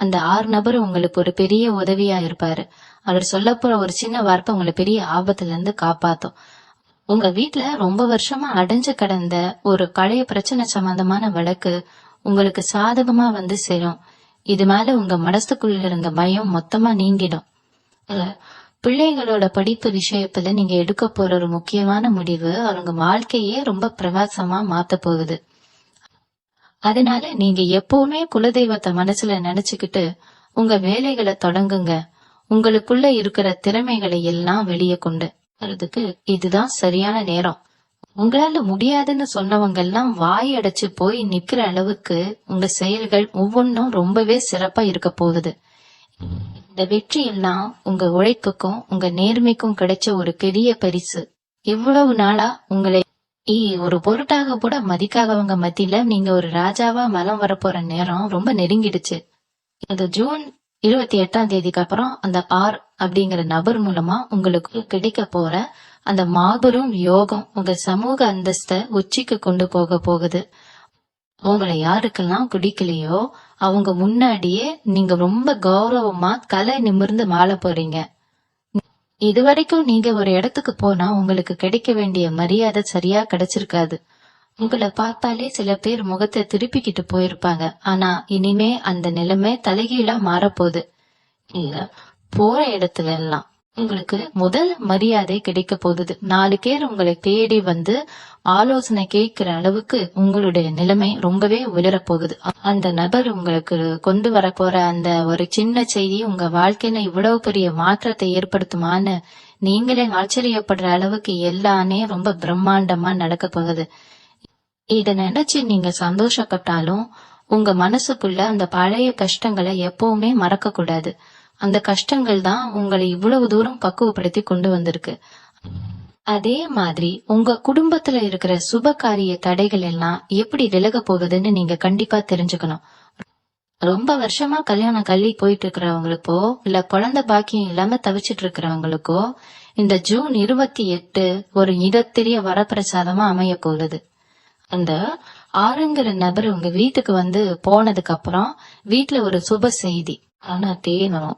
A: அந்த 6 நபர் உங்களுக்கு ஒரு பெரிய உதவியா இருப்பாரு. அவர் சொல்ல போற ஒரு சின்ன வார்த்தை உங்களை பெரிய ஆபத்துல இருந்து காப்பாத்தும். உங்க வீட்டுல ரொம்ப வருஷமா அடைஞ்சு கிடந்த ஒரு பழைய பிரச்சனை சம்பந்தமான வழக்கு உங்களுக்கு சாதகமா வந்து சேரும். இது மேல உங்க மனசுக்குள்ள இருந்த பயம் மொத்தமா நீங்கிடும். அஹ் பிள்ளைகளோட படிப்பு விஷயத்துல நீங்க எடுக்க போற ஒரு முக்கியமான முடிவு அவங்க வாழ்க்கையே ரொம்ப பிரகாசமா மாத்த போகுது. அதனால நீங்க எப்பவுமே குலதெய்வத்தை மனசுல நினைச்சுக்கிட்டு உங்க வேலைகளை தொடங்குங்க. உங்களுக்குள்ள இருக்கிற திறமைகளை எல்லாம் வெளியே கொண்டு வர்றதுக்கு இதுதான் சரியான நேரம். உங்களால முடியாதுன்னு சொன்னவங்க எல்லாம் வாய் அடைச்சு போய் நிக்கிற அளவுக்கு உங்க செயல்கள் ஒவ்வொன்றும் ரொம்பவே சிறப்பா இருக்க போகுது. இந்த வெற்றி எல்லாம் உங்க உழைப்புக்கும் உங்க நேர்மைக்கும் கிடைச்ச ஒரு பெரிய பரிசு. இவ்வளவு நாளா உங்களை ஒரு பொருட்டாக கூட மதிக்காதவங்க மத்தியில நீங்க ஒரு ராஜாவா மலம் வரப்போற நேரம் ரொம்ப நெருங்கிடுச்சு. இந்த ஜூன் 28 அப்புறம் அந்த ஆர் அப்படிங்கிற நபர் மூலமா உங்களுக்கு கிடைக்க போற அந்த மாபெரும் யோகம் உங்க சமூக அந்தஸ்தை உச்சிக்கு கொண்டு போக போகுது. உங்களை யாருக்கெல்லாம் பிடிக்கலையோ அவங்க முன்னாடியே நீங்க ரொம்ப கௌரவமா தலை நிமிர்ந்து வாழ போறீங்க. இதுவரைக்கும் நீங்க ஒரு இடத்துக்கு போனா உங்களுக்கு கிடைக்க வேண்டிய மரியாதை சரியா கிடைச்சிருக்காது. உங்களை பார்த்தாலே சில பேர் முகத்தை திருப்பிக்கிட்டு போயிருப்பாங்க. ஆனா இனிமே அந்த நிலைமை தலைகீழா மாறப்போகுது. இல்ல போற இடத்துல எல்லாம் உங்களுக்கு முதல் மரியாதை கிடைக்க போகுது. 4 பேர் உங்களை தேடி வந்து ஆலோசனை கேட்கிற அளவுக்கு உங்களுடைய நிலைமை ரொம்பவே உயரப் போகுது. அந்த நபர் உங்களுக்கு கொண்டு வர போற அந்த ஒரு சின்ன செய்தி உங்க வாழ்க்கையில இவ்வளவு பெரிய மாற்றத்தை ஏற்படுத்துமான்னு நீங்களே ஆச்சரியப்படுற அளவுக்கு எல்லாமே ரொம்ப பிரம்மாண்டமா நடக்க போகுது. இத நினைச்சு நீங்க சந்தோஷப்பட்டாலும் உங்க மனசுக்குள்ள அந்த பழைய கஷ்டங்களை எப்பவுமே மறக்க கூடாது. அந்த கஷ்டங்கள் தான் உங்களை இவ்வளவு தூரம் பக்குவப்படுத்தி கொண்டு வந்திருக்கு. அதே மாதிரி உங்க குடும்பத்துல இருக்கிற சுப காரிய தடைகள் எல்லாம் எப்படி விலக போகுதுன்னு நீங்க கண்டிப்பா தெரிஞ்சுக்கணும். ரொம்ப வருஷமா கல்யாணம் கள்ளி போயிட்டு இருக்கிறவங்களுக்கோ இல்ல குழந்தை பாக்கியம் இல்லாம தவிச்சிட்டு இருக்கிறவங்களுக்கோ இந்த ஜூன் 28 ஒரு மிகப்பெரிய வரப்பிரசாதமா அமைய போகுது. அந்த ஆறுங்கிற நபர் உங்க வீட்டுக்கு வந்து போனதுக்கு அப்புறம் வீட்டுல ஒரு சுப செய்தி. ஆனா தேனும்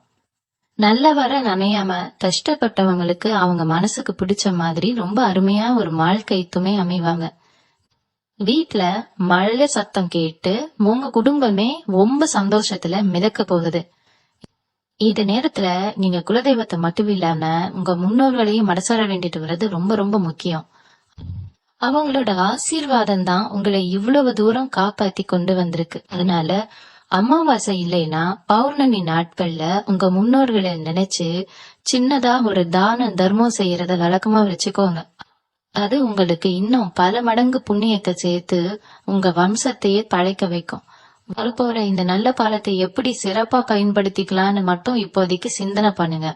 A: நல்ல வர நனையாம கஷ்டப்பட்டவங்களுக்கு அவங்க மனசுக்கு பிடிச்ச மாதிரி ரொம்ப அருமையா ஒரு வாழ்க்கை துணை அமைவாங்க. வீட்டுல மழை சத்தம் கேட்டு உங்க குடும்பமே ரொம்ப சந்தோஷத்துல மிதக்க போகுது. இந்த நேரத்துல நீங்க குலதெய்வத்தை மட்டும் இல்லாம உங்க முன்னோர்களையும் மனசார வேண்டிட்டு வர்றது ரொம்ப ரொம்ப முக்கியம். அவங்களோட ஆசீர்வாதம் தான் உங்களை இவ்வளவு தூரம் காப்பாத்தி கொண்டு வந்திருக்கு. அதனால அமாவாசை இல்லைன்னா பௌர்ணமி நாட்கள்ல உங்க முன்னோர்களை நினைச்சு சின்னதா ஒரு தான தர்மம் செய்யறத வழக்கமா வச்சுக்கோங்க. அது உங்களுக்கு இன்னும் பல மடங்கு புண்ணியத்தை சேர்த்து உங்க வம்சத்தையே பழைக்க வைக்கும். வரப்போற இந்த நல்ல காலத்தை எப்படி சிறப்பா பயன்படுத்திக்கலான்னு மட்டும் இப்போதைக்கு சிந்தனை பண்ணுங்க.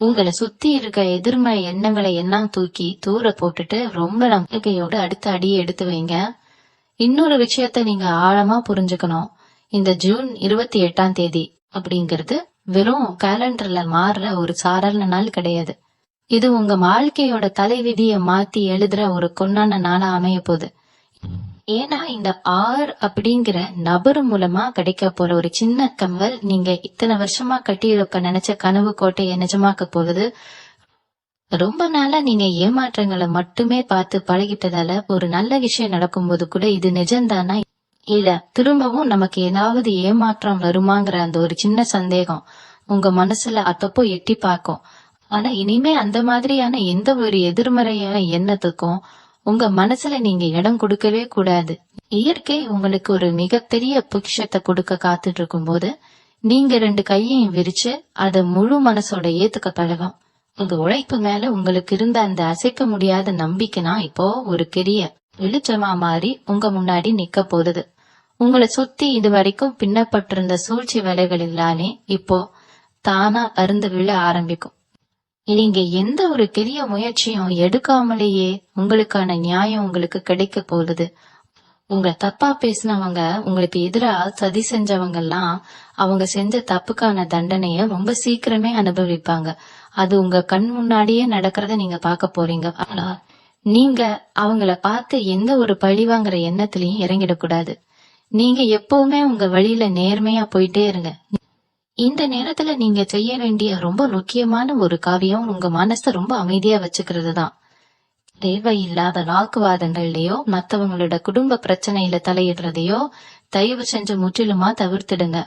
A: உங்களை சுத்தி இருக்க எதிர்மறை எண்ணங்களை எல்லாம் தூக்கி தூர போட்டுட்டு ரொம்ப நம்பிக்கையோட அடுத்த அடியை எடுத்து வைங்க. இன்னொரு விஷயத்த நீங்க ஆழமா புரிஞ்சுக்கணும். இந்த ஜூன் 28 அப்படிங்கிறது வெறும் கேலண்டர்ல மாறுற ஒரு சாதாரண நாள் கிடையாது. இது உங்க வாழ்க்கையோட தலைவிதிய மாத்தி எழுதுற ஒரு பொன்னான நாளா அமைய போகுது. ஏன்னா இந்த ஆர் அப்படிங்கிற நபர் மூலமா கிடைக்க போற ஒரு சின்ன கம்மல் நீங்க இத்தனை வருஷமா கட்டியிருப்ப நினைச்ச கனவு கோட்டையை நிஜமாக்க போகுது. ரொம்ப நாளா நீங்க ஏமாற்றங்களை மட்டுமே பார்த்து பழகிட்டதால ஒரு நல்ல விஷயம் நடக்கும்போது கூட இது நிஜம்தானா இல்ல திரும்பவும் நமக்கு ஏதாவது ஏமாற்றம் வருமாங்கிற அந்த ஒரு சின்ன சந்தேகம் உங்க மனசுல அப்பப்போ எட்டி பார்க்கும். ஆனா இனிமே அந்த மாதிரியான எந்த ஒரு எதிர்மறையான எண்ணத்துக்கும் உங்க மனசுல நீங்க இடம் கொடுக்கவே கூடாது. இயற்கை உங்களுக்கு ஒரு மிகப்பெரிய பொக்கிஷத்தை கொடுக்க காத்துட்டு இருக்கும் போது நீங்க 2 கையையும் விரிச்சு அத முழு மனசோட ஏத்துக்க பழகும். உங்க உழைப்பு மேல உங்களுக்கு இருந்த அந்த அசைக்க முடியாத நம்பிக்கைனா இப்போ ஒரு பெரிய வெளிச்சமா மாறி உங்க முன்னாடி நிக்க போகுது. உங்களை சுத்தி இது வரைக்கும் பின்னப்பட்டிருந்த சூழ்ச்சி வேலைகள் எல்லாமே இப்போ தானா அருந்து விழ ஆரம்பிக்கும். நீங்க எந்த ஒரு பெரிய முயற்சியும் எடுக்காமலேயே உங்களுக்கான நியாயம் உங்களுக்கு கிடைக்க போகுது. உங்களை தப்பா பேசினவங்க உங்களுக்கு எதிரா சதி செஞ்சவங்க எல்லாம் அவங்க செஞ்ச தப்புக்கான தண்டனைய ரொம்ப சீக்கிரமே அனுபவிப்பாங்க. அது உங்க கண் முன்னாடியே நடக்கிறத நீங்க பார்க்க போறீங்க. ஆனா நீங்க அவங்கள பார்த்து எந்த ஒரு பழிவாங்கிற எண்ணத்திலையும் இறங்கிடக்கூடாது. நீங்க எப்பவுமே உங்க வழியில நேர்மையா போயிட்டே இருங்க. இந்த நேரத்துல நீங்க செய்ய வேண்டிய ரொம்ப முக்கியமான ஒரு காரியம் உங்க மனசை ரொம்ப அமைதியா வச்சுக்கிறது தான். தேவையில்லாத வாக்குவாதங்கள்லயோ மத்தவங்களோட குடும்ப பிரச்சனையில தலையிடுறதையோ தயவு செஞ்சு முற்றிலுமா தவிர்த்திடுங்க.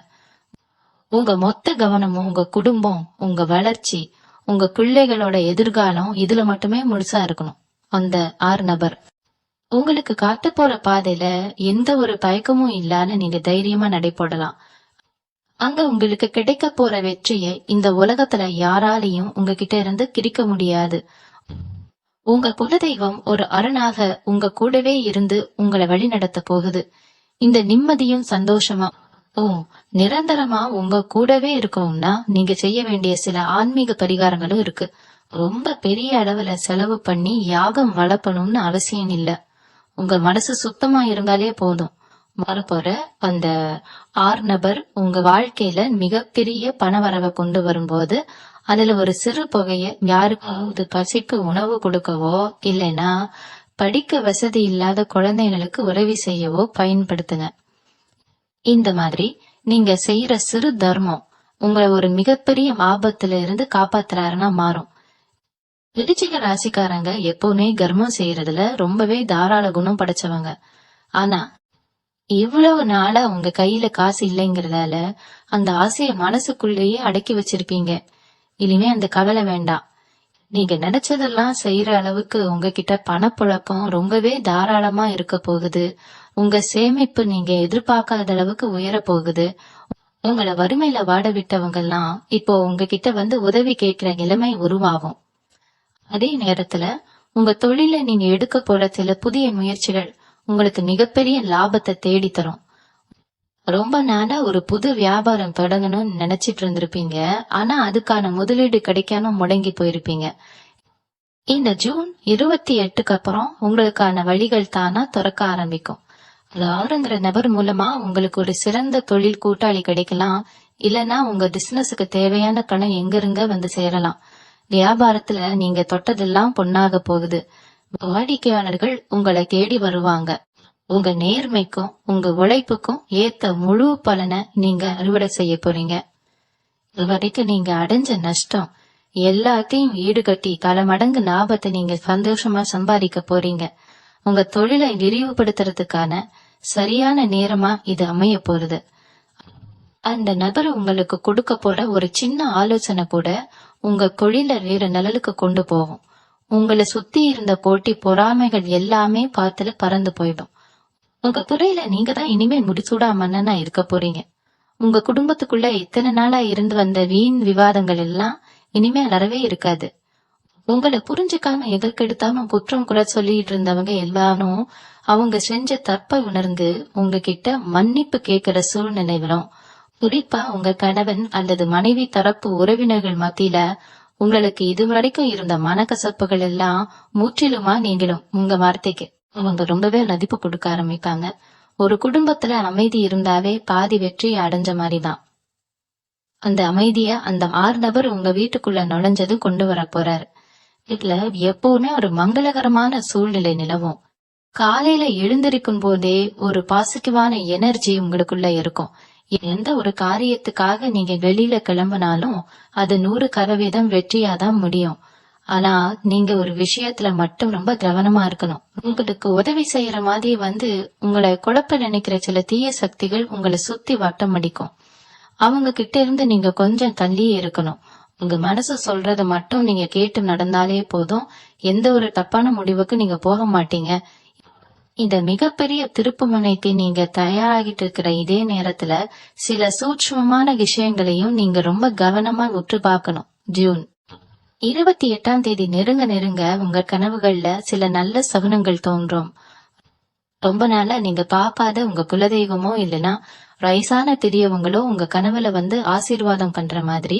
A: உங்க மொத்த கவனமும் உங்க குடும்பம், உங்க வளர்ச்சி, உங்க பிள்ளைகளோட எதிர்காலம் இதுல மட்டுமே முழுசா இருக்கணும். அந்த 6 நபர் உங்களுக்கு காட்ட போற பாதையில எந்த ஒரு தயக்கமும் இல்லாம நீங்க தைரியமா நடைபோடலாம். அங்க உங்களுக்கு கிடைக்க போற வெற்றியை இந்த உலகத்துல யாராலையும் உங்ககிட்ட இருந்து கிரிக்க முடியாது. உங்க குலதெய்வம் ஒரு அரணாக உங்க கூடவே இருந்து உங்களை வழி நடத்த போகுது. இந்த நிம்மதியும் சந்தோஷமா நிரந்தரமா உங்க கூடவே இருக்கணும்னா நீங்க செய்ய வேண்டிய சில ஆன்மீக பரிகாரங்களும் இருக்கு. ரொம்ப பெரிய அளவுல செலவு பண்ணி யாகம் வளர்ப்பணும்னு அவசியம் இல்ல. உங்க மனசு சுத்தமா இருந்தாலே போதும். வரப்போற அந்த 6 நபர் உங்க வாழ்க்கையில மிகப்பெரிய பணவரவை கொண்டு வரும்போது அதுல ஒரு சிறு தொகையை யாருக்காவது பசிக்கு உணவு கொடுக்கவோ இல்லைன்னா படிக்க வசதி இல்லாத குழந்தைகளுக்கு உதவி செய்யவோ பயன்படுத்துங்க. இந்த மாதிரி நீங்க செய்யற சிறு தர்மம் உங்களை ஒரு மிகப்பெரிய ஆபத்துல இருந்து காப்பாத்துறாருன்னா மாறும். விருச்சிக ராசிக்காரங்க எப்பவுமே கர்மம் செய்யறதுல ரொம்பவே தாராள குணம் படைச்சவங்க. ஆனா இவ்வளவு நாளா உங்க கையில காசு இல்லைங்கிறதால அந்த ஆசைய மனசுக்குள்ளேயே அடக்கி வச்சிருப்பீங்க. இனிமே அந்த கவலை வேண்டாம். நீங்க நினைச்சதெல்லாம் செய்யற அளவுக்கு உங்ககிட்ட பணப்புழக்கம் ரொம்பவே தாராளமா இருக்க போகுது. உங்க சேமிப்பு நீங்க எதிர்பார்க்காத அளவுக்கு உயர போகுது. உங்களை வறுமையில வாட விட்டவங்க எல்லாம் இப்போ உங்ககிட்ட வந்து உதவி கேட்கிற நிலைமை உருவாகும். அதே நேரத்துல உங்க தொழில நீங்க எடுக்க போற சில புதிய முயற்சிகள் உங்களுக்கு மிகப்பெரிய லாபத்தை தேடி தரும். ரொம்ப நாளா ஒரு புது வியாபாரம் தொடங்கணும்னு நினைச்சிட்டு இருந்திருப்பீங்க. ஆனா அதுக்கான முதலீடு கிடைக்காம முடங்கி போயிருப்பீங்க. இந்த ஜூன் 28க்கு அப்புறம் உங்களுக்கான வழிகள் தானா திறக்க ஆரம்பிக்கும். யாருங்கிற நபர் மூலமா உங்களுக்கு ஒரு சிறந்த தொழில் கூட்டாளி கிடைக்கலாம். இல்லனா உங்க பிசினஸுக்கு தேவையான பணம் எங்கிருங்க வந்து சேரலாம். வியாபாரத்துல நீங்க தொட்டதெல்லாம் பொன்னாக போகுது. வாடிக்கையாளர்கள் உங்களை தேடி வருவாங்க. உங்க நேர்மைக்கும் உங்க உழைப்புக்கும் ஏத்த முழு பலனை நீங்க அறுவடை செய்ய போறீங்க. இதுவரைக்கும் நீங்க அடைஞ்ச நஷ்டம் எல்லாத்தையும் ஈடுகட்டி பல மடங்கு லாபத்தை நீங்க சந்தோஷமா சம்பாதிக்க போறீங்க. உங்க தொழிலை விரிவுபடுத்துறதுக்கான சரியான நேரமா இது அமைய போறது. அந்த நபர் உங்களுக்கு கொடுக்க போற ஒரு சின்ன ஆலோசனை கூட உங்க தொழிலை வேற நிழலுக்கு கொண்டு போகும். உங்களை சுத்தி இருந்த போட்டி பொறாமைகள் எல்லாமே பார்த்துல பறந்து போயிடும். உங்க துறையில நீங்க தான் இனிமே முடிசூடா மன்னனா இருக்க போறீங்க. உங்க குடும்பத்துக்குள்ள இத்தனை நாளா இருந்து வந்த வீண் விவாதங்கள் எல்லாம் இனிமே அறவே இருக்காது. உங்களை புரிஞ்சுக்காம எதற்கெடுத்தாலும் குற்றம் குறை சொல்லிட்டு இருந்தவங்க எல்லாரும் அவங்க செஞ்ச தப்பை உணர்ந்து உங்ககிட்ட மன்னிப்பு கேட்கிற சூழ்நிலை வரும். குறிப்பா உங்க கணவன் அல்லது மனைவி தரப்பு உறவினர்கள் மத்தியில உங்களுக்கு இதுவரைக்கும் இருந்த மனக்கசப்புகள் எல்லாம் முற்றிலுமா நீங்கிடும். உங்க வார்த்தைக்கு அவங்க ரொம்பவே மதிப்பு கொடுக்க ஆரம்பிப்பாங்க. ஒரு குடும்பத்துல அமைதி இருந்தாவே பாதி வெற்றி அடைஞ்ச மாதிரிதான். அந்த அமைதிய அந்த 6 நபர் உங்க வீட்டுக்குள்ள நுழைஞ்சது கொண்டு வர போறாரு. இதுல எப்பவுமே ஒரு மங்களகரமான சூழ்நிலை நிலவும். காலையில எழுந்திருக்கும் போதே ஒரு பாசிட்டிவான எனர்ஜி உங்களுக்குள்ள இருக்கும். எந்த ஒரு காரியத்துக்காக நீங்க வெளியில கிளம்பினாலும் அது 100% வெற்றியாதான் முடியும். ஆனா நீங்க ஒரு விஷயத்துல மட்டும் ரொம்ப கவனமா இருக்கணும். உங்களுக்கு உதவி செய்யற மாதிரி வந்து உங்களை குழப்ப நினைக்கிற சில தீய சக்திகள் உங்களை சுத்தி வட்டம் அடிக்கும். அவங்க கிட்ட இருந்து நீங்க கொஞ்சம் தள்ளியே இருக்கணும். உங்க மனசு சொல்றத மட்டும் நீங்க கேட்டு நடந்தாலே போதும். எந்த ஒரு தப்பான முடிவுக்கு நீங்க போக மாட்டீங்க. இந்த மிகப்பெரிய திருப்புமுனைக்கு நீங்க தயாராகிட்டு இருக்கிற இதே நேரத்துல சில சூட்சமமான விஷயங்களையும் நீங்க ரொம்ப கவனமா உற்று பார்க்கணும். ஜூன் 28ஆம் தேதி நெருங்க நெருங்க உங்க கனவுகள்ல சில நல்ல சகுனங்கள் தோன்றும். ரொம்ப நாளா நீங்க பாப்பாத உங்க குலதெய்வமோ இல்லைன்னா வயசான பெரியவங்களோ உங்க கனவுல வந்து ஆசீர்வாதம் பண்ற மாதிரி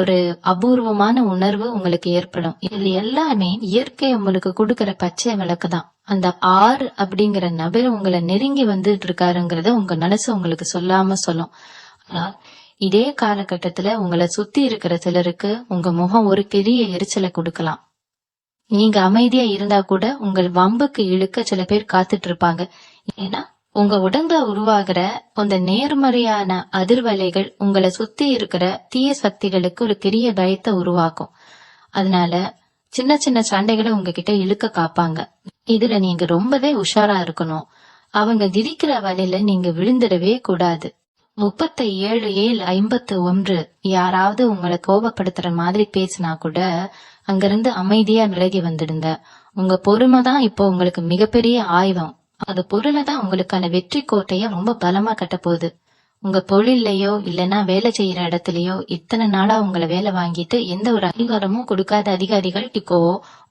A: ஒரு அபூர்வமான உணர்வு உங்களுக்கு ஏற்படும். இது எல்லாமே இயற்கை உங்களுக்கு கொடுக்கற பச்சை விளக்கு தான். அந்த 6 அப்படிங்கிற நபர் உங்களை நெருங்கி வந்துட்டு இருக்காருங்கிறத உங்க மனசு உங்களுக்கு சொல்லாம சொல்லும். ஆனா இதே காலகட்டத்துல உங்களை சுத்தி இருக்கிற சிலருக்கு உங்க முகம் ஒரு பெரிய எரிச்சலை கொடுக்கலாம். நீங்க அமைதியா இருந்தா கூட உங்கள் வம்புக்கு இழுக்க சில பேர் காத்துட்டு இருப்பாங்க. ஏன்னா உங்க உடம்புல உருவாகிற அந்த நேர்மறையான அதிர்வலைகள் உங்களை சுத்தி இருக்கிற தீய சக்திகளுக்கு ஒரு பெரிய பயத்தை உருவாக்கும். அதனால சின்ன சின்ன சண்டைகளை உங்ககிட்ட இழுக்க காப்பாங்க. இதுல நீங்க ரொம்பவே உஷாரா இருக்கணும். அவங்க விதிக்கிற வலையில நீங்க விழுந்துடவே கூடாது. 37:51 யாராவது உங்களை கோபப்படுத்துற மாதிரி பேசினா கூட அங்கிருந்து அமைதியா விலகி வந்துடுங்க. உங்க பொறுமை தான் இப்போ உங்களுக்கு மிகப்பெரிய ஆயுதம். அது பொருளை தான் உங்களுக்கான வெற்றி கோட்டைய ரொம்ப பலமா கட்ட போகுது. உங்க தொழிலையோ இல்லைன்னா வேலை செய்யற இடத்துலயோ இத்தனை நாளா உங்களை வேலை வாங்கிட்டு எந்த ஒரு அதிகாரமும் கொடுக்காத அதிகாரிகள் இப்போ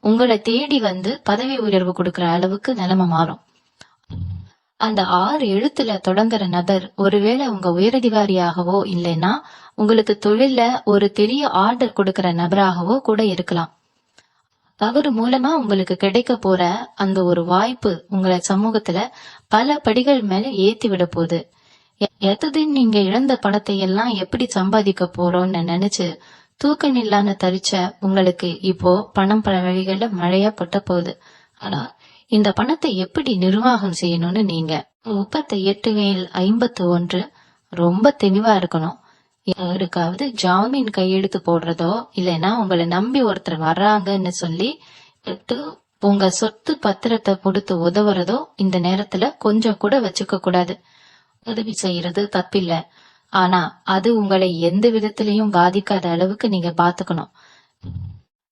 A: உங்களை தேடி வந்து பதவி உயர்வு கொடுக்கற அளவுக்கு நிலைமை மாறும். அந்த 6 எழுத்துல தொடங்குற நபர் ஒருவேளை உங்க உயரதிகாரியாகவோ இல்லைன்னா உங்களுக்கு தொழில ஒரு பெரிய ஆர்டர் கொடுக்கற நபராகவோ கூட இருக்கலாம். அவர் மூலமா உங்களுக்கு கிடைக்க போற அந்த ஒரு வாய்ப்பு உங்களை சமூகத்துல பல படிகள் மேல ஏத்தி விட போகுது. எத்ததின் நீங்க இழந்த பணத்தை எல்லாம் எப்படி சம்பாதிக்க போறோம்னு நினைச்சு தூக்கம் இல்லாம தரிச்ச உங்களுக்கு இப்போ பணம் பல வழிகள்ல மழையா கொட்ட போகுது. ஆனா இந்த பணத்தை எப்படி நிர்வாகம் செய்யணும்னு நீங்க 38:51 ரொம்ப தெளிவா இருக்கணும். யாருக்காவது ஜாமீன் கையெழுத்து போடுறதோ இல்லைன்னா உங்களை நம்பி ஒருத்தர் வர்றாங்கன்னு சொல்லி உங்க சொத்து பத்திரத்தை கொடுத்து உதவுறதோ இந்த நேரத்துல கொஞ்சம் கூட வச்சுக்க கூடாது. உதவி செய்யறது தப்பில்ல, ஆனா அது உங்களை எந்த விதத்திலையும் பாதிக்காத அளவுக்கு நீங்க பாத்துக்கணும்.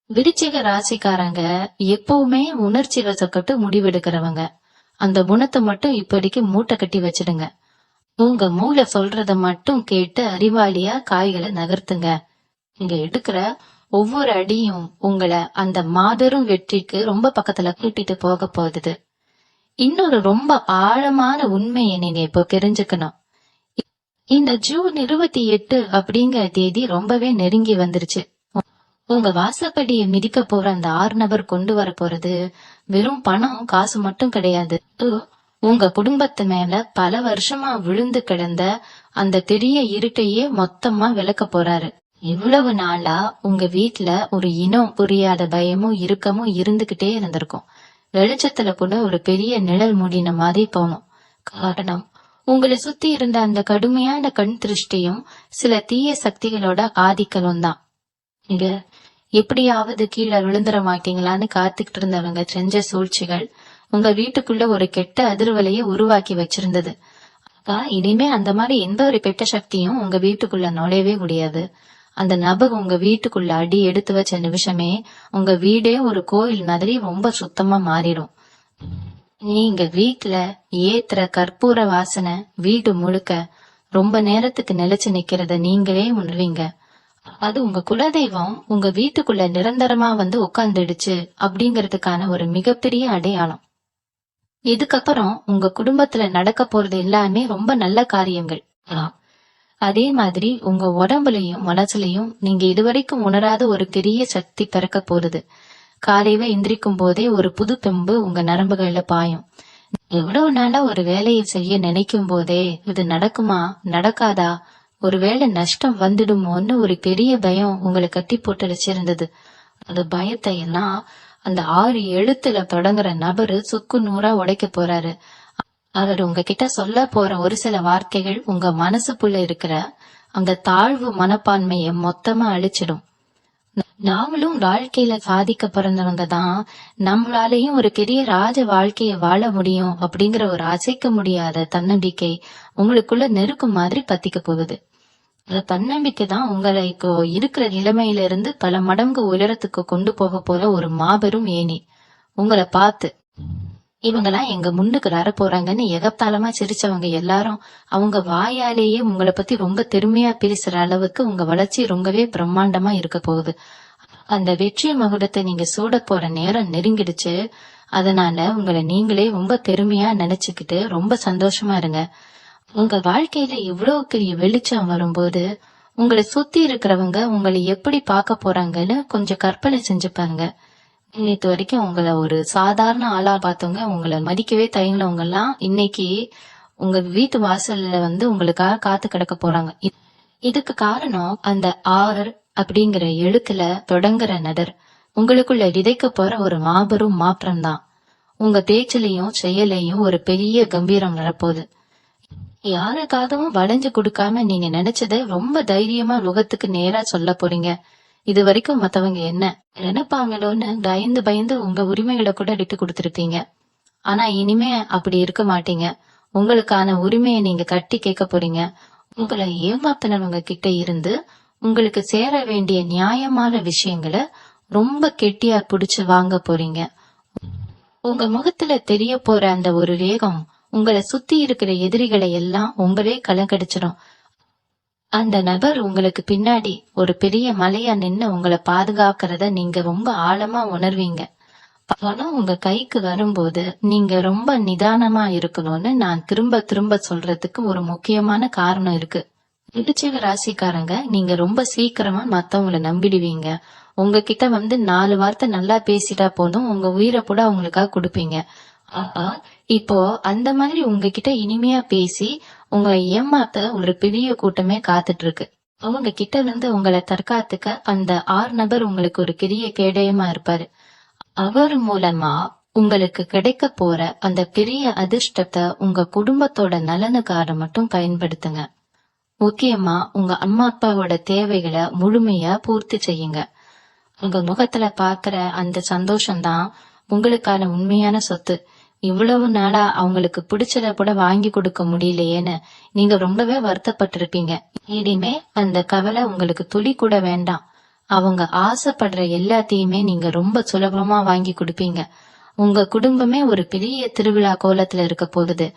A: விருச்சிக ராசிக்காரங்க எப்பவுமே உணர்ச்சி வசப்பட்டு முடிவெடுக்கிறவங்க. அந்த குணத்தை மட்டும் இப்படிக்கு மூட்டை கட்டி வச்சிடுங்க. உங்க மூளை சொல்றத மட்டும் கேட்டு அறிவாளியா காய்களை நகர்த்துங்க. நீங்க எடுக்கிற ஒவ்வொரு அடியும் உங்களை அந்த மாபெரும் வெற்றிக்கு ரொம்ப பக்கத்துல கூட்டிட்டு போக போகுது. இன்னொரு ரொம்ப ஆழமான உண்மையை நீங்க இப்போ தெரிஞ்சுக்கணும். இந்த ஜூன் 28 அப்படிங்கிற தேதி ரொம்பவே நெருங்கி வந்துருச்சு. உங்க வாசப்படியை மிதிக்க போற அந்த 6 நபர் கொண்டு வர போறது வெறும் பணம் காசு மட்டும் கிடையாது. உங்க குடும்பத்து மேல பல வருஷமா விழுந்து கிடந்த அந்த பெரிய இருட்டையே மொத்தமா விளக்க போறாரு. இவ்வளவு நாளா உங்க வீட்டுல ஒரு இனம் புரியாத பயமும் இறுக்கமும் இருந்துகிட்டே இருந்திருக்கும். வெளிச்சத்துல கூட ஒரு பெரிய நிழல் மூடின மாதிரி தோணும். காரணம், உங்களை சுத்தி இருந்த அந்த கடுமையான கண் திருஷ்டியும் சில தீய சக்திகளோட ஆதிக்கலும் தான். இங்க எப்படியாவது கீழே விழுந்துட மாட்டீங்களான்னு காத்துக்கிட்டு இருந்தவங்க செஞ்ச சூழ்ச்சிகள் உங்க வீட்டுக்குள்ள ஒரு கெட்ட அதிர்வலையை உருவாக்கி வச்சிருந்தது. இனிமே அந்த மாதிரி எந்த ஒரு கெட்ட சக்தியும் உங்க வீட்டுக்குள்ள நுழையவே முடியாது. அந்த நபர் உங்க வீட்டுக்குள்ள அடி எடுத்து வச்ச நிமிஷமே உங்க வீடே ஒரு கோயில் மாதிரி ரொம்ப சுத்தமா மாறிடும். நீங்க வீட்டுல ஏத்துற கற்பூர வாசனை வீடு முழுக்க ரொம்ப நேரத்துக்கு நிலைச்சு நிக்கிறத நீங்களே உணர்வீங்க. அது உங்க குலதெய்வம் உங்க வீட்டுக்குள்ள நிரந்தரமா வந்து உட்கார்ந்துடுச்சு அப்படிங்கறதுக்கான ஒரு மிகப்பெரிய அடையாளம். இதுக்கப்புறம் உங்க குடும்பத்துல நடக்க போறது எல்லாமே ரொம்ப நல்ல காரியங்கள். அதே மாதிரி உங்க உடம்புலயும் மனசுலயும் நீங்க இதுவரைக்கும் உணராத ஒரு பெரிய சக்தி பிறக்க போகுது. காலையில எந்திரிக்கும் போதே ஒரு புது பெம்பு உங்க நரம்புகள்ல பாயும். எவ்வளவு நாளா ஒரு வேலையை செய்ய நினைக்கும் போதே இது நடக்குமா நடக்காதா, ஒருவேளை நஷ்டம் வந்துடுமோன்னு ஒரு பெரிய பயம் உங்களை கட்டி போட்டு வச்சிருந்தது. அந்த பயத்தை எல்லாம் அந்த 6 எழுத்துல தொடங்குற நபரு சுக்கு நூறா உடைக்க போறாரு. அவர் உங்ககிட்ட சொல்ல போற ஒரு சில வார்த்தைகள் உங்க மனசுக்குள்ள இருக்கிற அந்த தாழ்வு மனப்பான்மைய மொத்தமா அழிச்சிடும். நாமளும் வாழ்க்கையில சாதிக்க பிறந்தவங்க தான், நம்மளாலையும் ஒரு பெரிய ராஜ வாழ்க்கைய வாழ முடியும் அப்படிங்கிற ஒரு அசைக்க முடியாத தன்னம்பிக்கை உங்களுக்குள்ள நெருக்கும் மாதிரி பத்திக்க போகுது. அந்த தன்னம்பிக்கை தான் உங்களை இப்போ இருக்கிற நிலைமையில இருந்து பல மடங்கு உயரத்துக்கு கொண்டு போக போற ஒரு மாபெரும் ஏணி. உங்களை பார்த்து இவங்கெல்லாம் எங்க முன்னுக்கு வர போறாங்கன்னு எகத்தாளமா சிரிச்சவங்க எல்லாரும் அவங்க வாயாலேயே உங்களை பத்தி ரொம்ப பெருமையா பேசுற அளவுக்கு உங்க வளர்ச்சி ரொம்பவே பிரம்மாண்டமா இருக்க போகுது. அந்த வெற்றி மகுடத்தை நீங்க சூட போற நேரம் நெருங்கிடுச்சு. அதனால உங்களை நீங்களே ரொம்ப பெருமையா நினைச்சுக்கிட்டு ரொம்ப சந்தோஷமா இருங்க. உங்க வாழ்க்கையில இவ்வளவு பெரிய வெளிச்சம் வரும்போது உங்களை சுத்தி இருக்கிறவங்க உங்களை எப்படி பார்க்க போறாங்கன்னு கொஞ்சம் கற்பனை செஞ்சு பாருங்க. நேற்று வரைக்கும் உங்களை ஒரு சாதாரண ஆளா பார்த்தவங்க, உங்களை மதிக்கவே தயங்கினவங்க எல்லாம் இன்னைக்கு உங்க வீட்டு வாசல்ல வந்து உங்களுக்காக காத்து கிடக்க போறாங்க. இதுக்கு காரணம் அந்த 6 அப்படிங்கிற எழுத்துல தொடங்குற நபர் உங்களுக்குள்ள விதைக்க போற ஒரு மாபெரும் மாற்றம் தான். உங்க பேச்சிலையும் செயலையும் ஒரு பெரிய கம்பீரம் வரப்போகுது. யாருக்காகவும் வளைஞ்சு கொடுக்காம நீங்க நினைச்சத ரொம்ப தைரியமா முகத்துக்கு நேரா சொல்ல போறீங்க. இது வரைக்கும் மத்தவங்க என்ன நினைப்பாங்களோன்னு பயந்து பயந்து உங்க உரிமைகளை கூட விட்டு கொடுத்துருப்பீங்க. ஆனா இனிமே அப்படி இருக்க மாட்டீங்க. உங்களுக்கான உரிமையை நீங்க கட்டி கேட்க போறீங்க. உங்களை ஏமாத்தினவங்க கிட்ட இருந்து உங்களுக்கு சேர வேண்டிய நியாயமான விஷயங்களை ரொம்ப கெட்டியா புடிச்சு வாங்க போறீங்க. உங்க முகத்துல தெரிய போற அந்த ஒரு வேகம் உங்களை சுத்தி இருக்கிற எதிரிகளை எல்லாம் உங்களே கலங்கடிச்சிடும். அந்த நபர் உங்களுக்கு பின்னாடி ஒரு பெரிய மலையா நின்னு உங்களை பாதுகாக்கிறத நீங்க ரொம்ப ஆழமா உணர்வீங்க. பணம் உங்க கைக்கு வரும்போது நீங்க ரொம்ப நிதானமா இருக்கணும்னு நான் திரும்ப திரும்ப சொல்றதுக்கு ஒரு முக்கியமான காரணம் இருக்கு. விருச்சிக ராசிக்காரங்க, நீங்க ரொம்ப சீக்கிரமா மத்தவங்களை நம்பிடுவீங்க. உங்ககிட்ட 4 வார்த்தை நல்லா பேசிட்டா போதும் உங்க உயிரை கூட அவங்களுக்காக கொடுப்பீங்க. ஆனா இப்போ அந்த மாதிரி உங்ககிட்ட இனிமையா பேசி உங்களை ஏமாத்த ஒரு பெரிய கூட்டமே காத்துட்டு இருக்கு. அவங்க கிட்ட இருந்து உங்களை தற்காத்துக்க அந்த 6 நபர் உங்களுக்கு ஒரு பெரிய கேடயமா இருப்பாரு. அவர் மூலமா உங்களுக்கு கிடைக்க போற அந்த பெரிய அதிர்ஷ்டத்தை உங்க குடும்பத்தோட நலனுக்காக மட்டும் பயன்படுத்துங்க. முக்கியமா உங்க அம்மா அப்பாவோட தேவைகளை முழுமையா பூர்த்தி செய்யுங்க. உங்க முகத்துல பாக்குற அந்த சந்தோஷம்தான் உங்களுக்கான உண்மையான சொத்து. இவ்வளவு நாளா அவங்களுக்கு பிடிச்சத கூட வாங்கி கொடுக்க முடியலையேன்னு நீங்க ரொம்பவே வருத்தப்பட்டிருப்பீங்க. இனிமே அந்த கவலை உங்களுக்கு துளி கூட வேண்டாம். அவங்க ஆசைப்படுற எல்லாத்தையுமே நீங்க ரொம்ப சுலபமா வாங்கி கொடுப்பீங்க. உங்க குடும்பமே ஒரு பெரிய திருவிழா கோலத்துல இருக்க போகுது.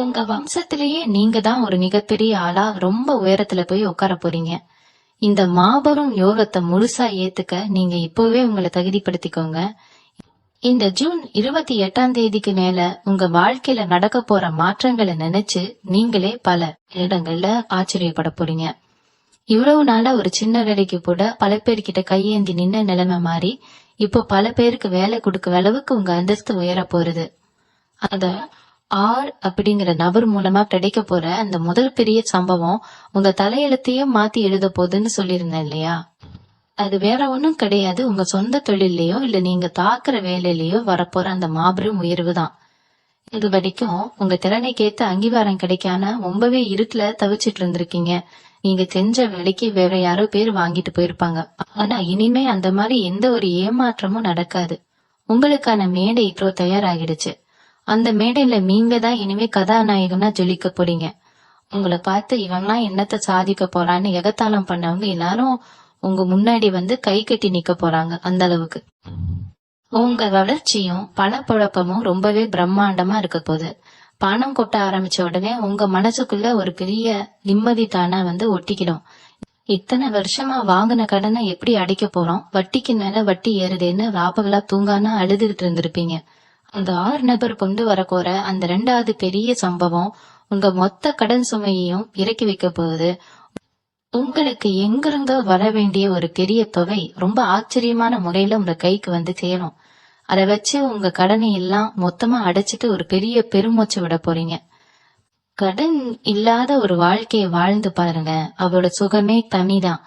A: உங்க வம்சத்திலேயே நீங்க தான் ஒரு மிகப்பெரிய ஆளா ரொம்ப உயரத்துல போய் உட்கார போறீங்க. இந்த மாபெரும் யோகத்தை முழுசா ஏத்துக்க நீங்க இப்பவே உங்களை தகுதிப்படுத்திக்கோங்க. இந்த ஜூன் 28 மேல உங்க வாழ்க்கையில நடக்க போற மாற்றங்களை நினைச்சு நீங்களே பல இடங்கள்ல ஆச்சரியப்பட போறீங்க. இவ்வளவு நாளா ஒரு சின்ன வேலைக்கு கூட பல பேர்கிட்ட கையேந்தி நின்ன நிலைமை மாறி இப்போ பல பேருக்கு வேலை கொடுக்க அளவுக்கு உங்க அந்தஸ்து உயர போறது. அத ஆர் அப்படிங்கிற நபர் மூலமா கிடைக்க போற அந்த முதல் பெரிய சம்பவம் உங்க தலையெழுத்தையும் மாத்தி எழுத போகுதுன்னு சொல்லியிருந்தேன் இல்லையா? அது வேற ஒண்ணும் கிடையாது. உங்க சொந்த தொழிலையோ இல்ல நீங்க தாக்குற வேலையிலயோ வரப்போற அந்த மாபெரும் உயர்வு தான். இது வரைக்கும் உங்க திறனைக்கேத்த அங்கீகாரம் கிடைக்காம ரொம்பவே இருட்டுல தவிச்சிட்டு இருந்திருக்கீங்க. நீங்க செஞ்ச வேலைக்கு வேற யாரோ பேர் வாங்கிட்டு போயிருப்பாங்க. ஆனா இனிமே அந்த மாதிரி எந்த ஒரு ஏமாற்றமும் நடக்காது. உங்களுக்கான மேடை இப்போ தயாராகிடுச்சு. அந்த மேடையில நீங்க தான் இனிமே கதாநாயகனா ஜொலிக்க போறீங்க. உங்களை பார்த்து இவன்லாம் என்னத்த சாதிக்க போறான்னு எகத்தாளம் பண்ணவங்க எல்லாரும் உங்க முன்னாடி கை கட்டி நிக்க போறாங்க. அந்த அளவுக்கு உங்க வளர்ச்சியும் பணப்புழக்கமும் ரொம்பவே பிரம்மாண்டமா இருக்க போகுது. பணம் கொட்ட ஆரம்பிச்ச உடனே உங்க மனசுக்குள்ள ஒரு பெரிய நிம்மதி தானா ஒட்டிக்கிடும். இத்தனை வருஷமா வாங்கின கடனை எப்படி அடைக்க போறோம், வட்டிக்கு மேல வட்டி ஏறுதேன்னு ராப்பகலா தூங்கானா அழுதுகிட்டு இருந்திருப்பீங்க. அந்த 6 நபர் கொண்டு வரப்போற அந்த 2வது பெரிய சம்பவம் உங்க மொத்த கடன் சுமையையும் இறக்கி வைக்க போகுது. உங்களுக்கு எங்கிருந்தோ வர வேண்டிய ஒரு பெரிய தொகை ரொம்ப ஆச்சரியமான முறையில உங்க கைக்கு சேரும். அதை வச்சு உங்க கடனை எல்லாம் மொத்தமா அடைச்சிட்டு ஒரு பெரிய பெருமூச்சு விட போறீங்க. கடன் இல்லாத ஒரு வாழ்க்கையை வாழ்ந்து பாருங்க. அவரோட சுகமே தனிதான்.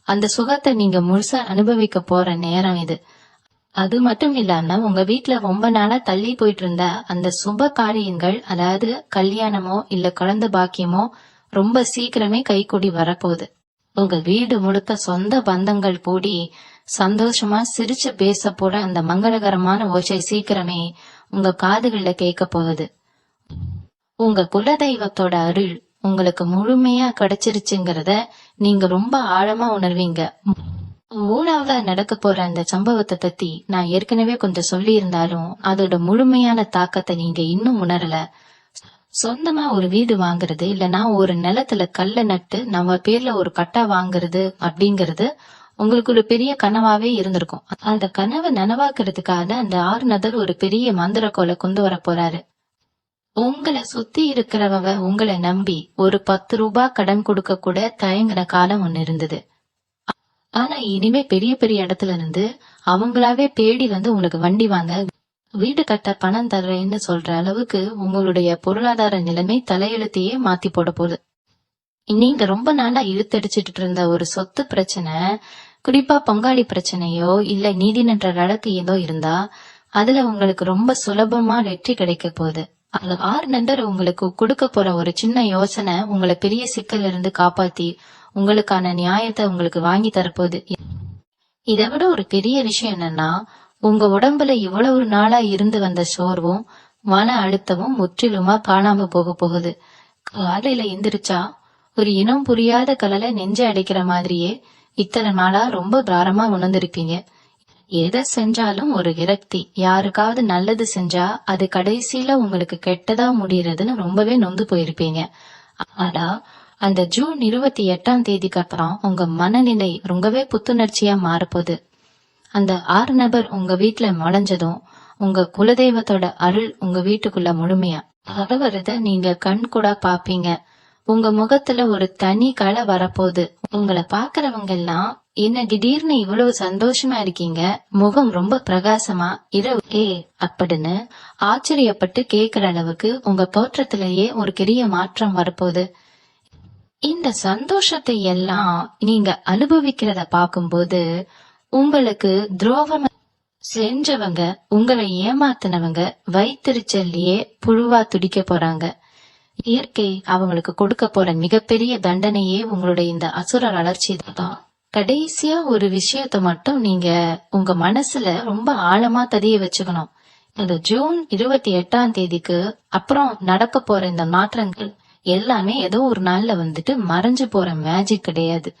A: அந்த சுகத்தை நீங்க முழுசா அனுபவிக்க போற நேரம் இது. அது மட்டும் இல்லாம உங்க வீட்டுல ரொம்ப நாளா தள்ளி போயிட்டு இருந்த அந்த சுப காரியங்கள், அதாவது கல்யாணமோ இல்ல குழந்தை பாக்கியமோ ரொம்ப சீக்கிரமே கைகூடி வரப்போகுது. உங்க வீடு முழுக்க சொந்த பந்தங்கள் கூடி சந்தோஷமா சிரிச்சு பேச போற அந்த மங்களகரமான ஓசை சீக்கிரமே உங்க காதுகள்ல கேட்க போகுது. உங்க குலதெய்வத்தோட அருள் உங்களுக்கு முழுமையா கிடைச்சிருச்சுங்கிறத நீங்க ரொம்ப ஆழமா உணர்வீங்க. 3வதா நடக்க போற அந்த சம்பவத்தை பத்தி நான் ஏற்கனவே கொஞ்சம் சொல்லி இருந்தாலும் அதோட முழுமையான தாக்கத்தை நீங்க இன்னும் உணரல. சொந்தமா ஒரு வீடு வாங்குறது இல்லனா ஒரு நிலத்துல கல்ல நட்டு நம்ம பேர்ல ஒரு பட்டா வாங்குறது அப்படிங்கறது உங்களுக்கு ஒரு பெரிய கனவாவே இருந்திருக்கும். அந்த கனவை நனவாக்குறதுக்காக அந்த 6 நபர் ஒரு பெரிய மந்திர கோலை கொண்டு வர போறாரு. உங்களை சுத்தி இருக்கிறவங்க உங்களை நம்பி ஒரு 10 ரூபாய் கடன் கொடுக்க கூட தயங்குற காலம் ஒண்ணு இருந்தது. ஆனா இனிமே பெரிய பெரிய இடத்துல இருந்து அவங்களாவே தேடி உங்களுக்கு வண்டி வாங்க, வீடு கட்ட பணம் தர்றேன்னு சொல்ற அளவுக்கு உங்களுடைய பொருளாதார நிலைமை தலையெழுத்தையே மாத்தி போட போகுது. நீங்க ரொம்ப நாளா இழுத்தடிச்சிட்டு இருந்த ஒரு சொத்து பிரச்சனை, குறிப்பா பங்காளி பிரச்சனையோ இல்ல நீதிமன்ற வழக்கு ஏதோ இருந்தா அதுல உங்களுக்கு ரொம்ப சுலபமா வெற்றி கிடைக்க போகுது. அந்த 6 நபர் உங்களுக்கு கொடுக்க போற ஒரு சின்ன யோசனை உங்களை பெரிய சிக்கல்ல இருந்து காப்பாத்தி உங்களுக்கான நியாயத்தை உங்களுக்கு வாங்கி தரப்போகுது. இதை விட ஒரு பெரிய விஷயம் என்னன்னா, உங்க உடம்புல இவ்வளவு நாளா இருந்து வந்த சோர்வும் மன அழுத்தமும் முற்றிலுமா காணாம போக போகுது. காலையில எந்திரிச்சா ஒரு இனம் புரியாத கலலை நெஞ்ச அடைக்கிற மாதிரியே இத்தனை நாளா ரொம்ப பாரமா உணர்ந்திருப்பீங்க. எதை செஞ்சாலும் ஒரு விரக்தி. யாருக்காவது நல்லது செஞ்சா அது கடைசியில உங்களுக்கு கெட்டதா முடியறதுன்னு ரொம்பவே நொந்து போயிருப்பீங்க. ஆனா அந்த ஜூன் 28 அப்புறம் உங்க மனநிலை ரொம்பவே புத்துணர்ச்சியா மாறப்போகுது. அந்த 6 நபர் உங்க வீட்டுல நுழைஞ்சதும் உங்க குலதெய்வத்தோட அருள் உங்க வீட்டுக்குள்ள முழுமையா வரத நீங்க கண் கூட பாப்பீங்க. உங்க முகத்துல ஒரு தனி களை வரப்போகுது. உங்களை பாக்குறவங்க எல்லாம் என்ன திடீர்னு இவ்வளவு சந்தோஷமா இருக்கீங்க, முகம் ரொம்ப பிரகாசமா இரவு அப்படின்னு ஆச்சரியப்பட்டு கேக்குற அளவுக்கு உங்க தோற்றத்திலேயே ஒரு பெரிய மாற்றம் வரப்போகுது. இந்த சந்தோஷத்தை எல்லாம் நீங்க அனுபவிக்கிறத பார்க்கும்போது உங்களுக்கு துரோகம் செஞ்சவங்க, உங்களை ஏமாத்தினவங்க வயிற்றுச்சல்லையே புழுவா துடிக்க போறாங்க. இயற்கை அவங்களுக்கு கொடுக்க போற மிகப்பெரிய தண்டனையே உங்களுடைய இந்த அசுர வளர்ச்சி தான். கடைசியா ஒரு விஷயத்த மட்டும் நீங்க உங்க மனசுல ரொம்ப ஆழமா பதிய வச்சுக்கணும். இந்த ஜூன் 28 அப்புறம் நடக்க போற இந்த மாற்றங்கள் எல்லாமே ஏதோ ஒரு நாள்ல வந்துட்டு மறைஞ்சு போற மேஜிக் கிடையாது.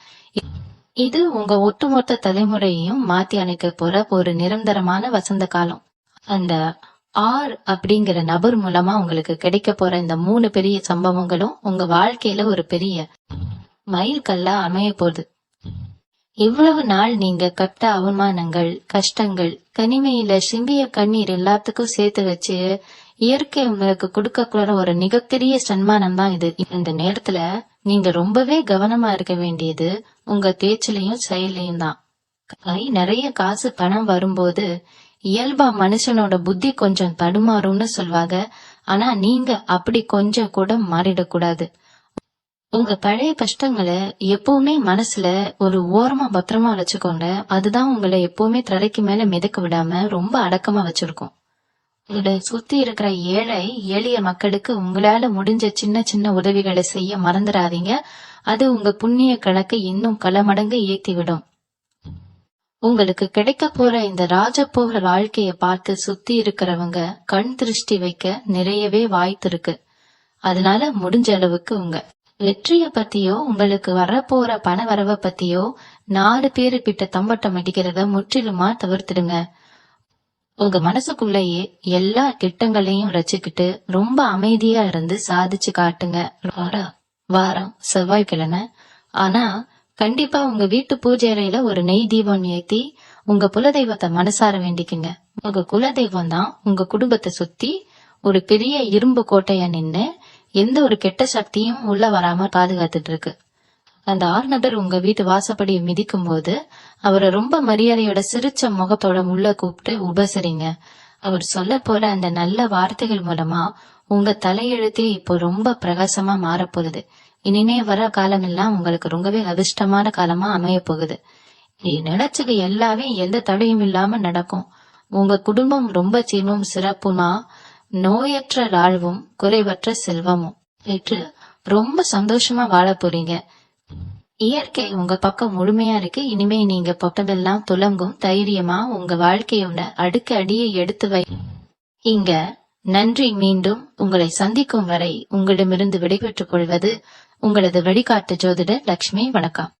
A: இது உங்க ஒட்டுமொத்த தலைமுறையையும் மாத்தி அணைக்க போற ஒரு நிரந்தரமான வசந்த காலம். அந்த அப்படிங்கிற நபர் மூலமா உங்களுக்கு கிடைக்க போற இந்த 3 பெரிய சம்பவங்களும் உங்க வாழ்க்கையில ஒரு பெரிய மைல் கல்லா அமைய போகுது. இவ்வளவு நாள் நீங்க கட்ட அவமானங்கள், கஷ்டங்கள், தனிமையில சிந்திய கண்ணீர் எல்லாத்துக்கும் சேர்த்து வச்சு இயற்கை உங்களுக்கு கொடுக்க ஒரு மிகப்பெரிய சன்மானம் தான் இது. இந்த நேரத்துல நீங்க ரொம்பவே கவனமா இருக்க வேண்டியது உங்க பேச்சிலையும் செயலையும் தான். கை நிறைய காசு பணம் வரும்போது இயல்பா மனுஷனோட புத்தி கொஞ்சம் தடுமாறும்னு சொல்வாங்க. ஆனா நீங்க அப்படி கொஞ்சம் கூட மாறிடக்கூடாது. உங்க பழைய கஷ்டங்களை எப்பவுமே மனசுல ஒரு ஓரமா பத்திரமா வச்சுக்கோங்க. அதுதான் உங்களை எப்பவுமே தரைக்கு மேல மிதக்க விடாம ரொம்ப அடக்கமா வச்சிருக்கும். உங்களை சுத்தி இருக்கிற ஏழை எளிய மக்களுக்கு உங்களால முடிஞ்ச சின்ன சின்ன உதவிகளை செய்ய மறந்துடாதீங்க. அது உங்க புண்ணிய கணக்கு இன்னும் பல மடங்கு ஏத்திவிடும். உங்களுக்கு கிடைக்க போற இந்த ராஜபோக வாழ்க்கைய பார்த்து சுத்தி இருக்கிறவங்க கண் திருஷ்டி வைக்க நிறையவே வாய்ப்பு இருக்கு. அதனால முடிஞ்ச அளவுக்கு உங்க வெற்றிய பத்தியோ உங்களுக்கு வரப்போற பண வரவை பத்தியோ 4 பேரு கிட்ட தம்பட்டம் அடிக்கிறத முற்றிலுமா தவிர்த்துடுங்க. உங்க மனசுக்குள்ளேயே எல்லா திட்டங்களையும் ரசிக்கிட்டு ரொம்ப அமைதியா இருந்து சாதிச்சு காட்டுங்க. வாரம் செவ்வாய்க்கிழமை. ஆனா கண்டிப்பா உங்க வீட்டு பூஜை அறையில ஒரு நெய் தீபம் ஏத்தி உங்க குலதெய்வத்தை மனசார வேண்டிக்குங்க. உங்க குலதெய்வம் தான் உங்க குடும்பத்தை சுத்தி ஒரு பெரிய இரும்பு கோட்டையா நின்னு எந்த ஒரு கெட்ட சக்தியும் உள்ள வராம பாதுகாத்துட்டு இருக்கு. அந்த 6 நபர் உங்க வீட்டு வாசப்படியை மிதிக்கும் போது அவரை ரொம்ப மரியாதையோட சிரிச்ச முகத்தோட உள்ள கூப்பிட்டு உபசரிங்க. அவர் சொல்ல போற அந்த நல்ல வார்த்தைகள் மூலமா உங்க தலையெழுத்தே இப்போ ரொம்ப பிரகாசமா மாறப்போகுது. இனிமே வர காலம் எல்லாம் உங்களுக்கு ரொம்பவே அதிர்ஷ்டமான காலமா அமைய போகுது. நீ நினைச்சது எல்லாமே எந்த தடையும் இல்லாம நடக்கும். உங்க குடும்பம் ரொம்ப சீனும் சிறப்புமா, நோயற்ற வாழ்வும் குறைவற்ற செல்வமும் பெற்று ரொம்ப சந்தோஷமா வாழ போறீங்க. இயற்கை உங்க பக்கம் முழுமையா இருக்கு. இனிமே நீங்க பட்டதெல்லாம் துலங்கும். தைரியமா உங்க வாழ்க்கையோட அடுக்க அடியை எடுத்து இங்க நன்றி. மீண்டும் உங்களை சந்திக்கும் வரை உங்களிடமிருந்து விடைபெற்றுக் கொள்வது உங்களது வழிகாட்டு ஜோதிடர் லட்சுமி. வணக்கம்.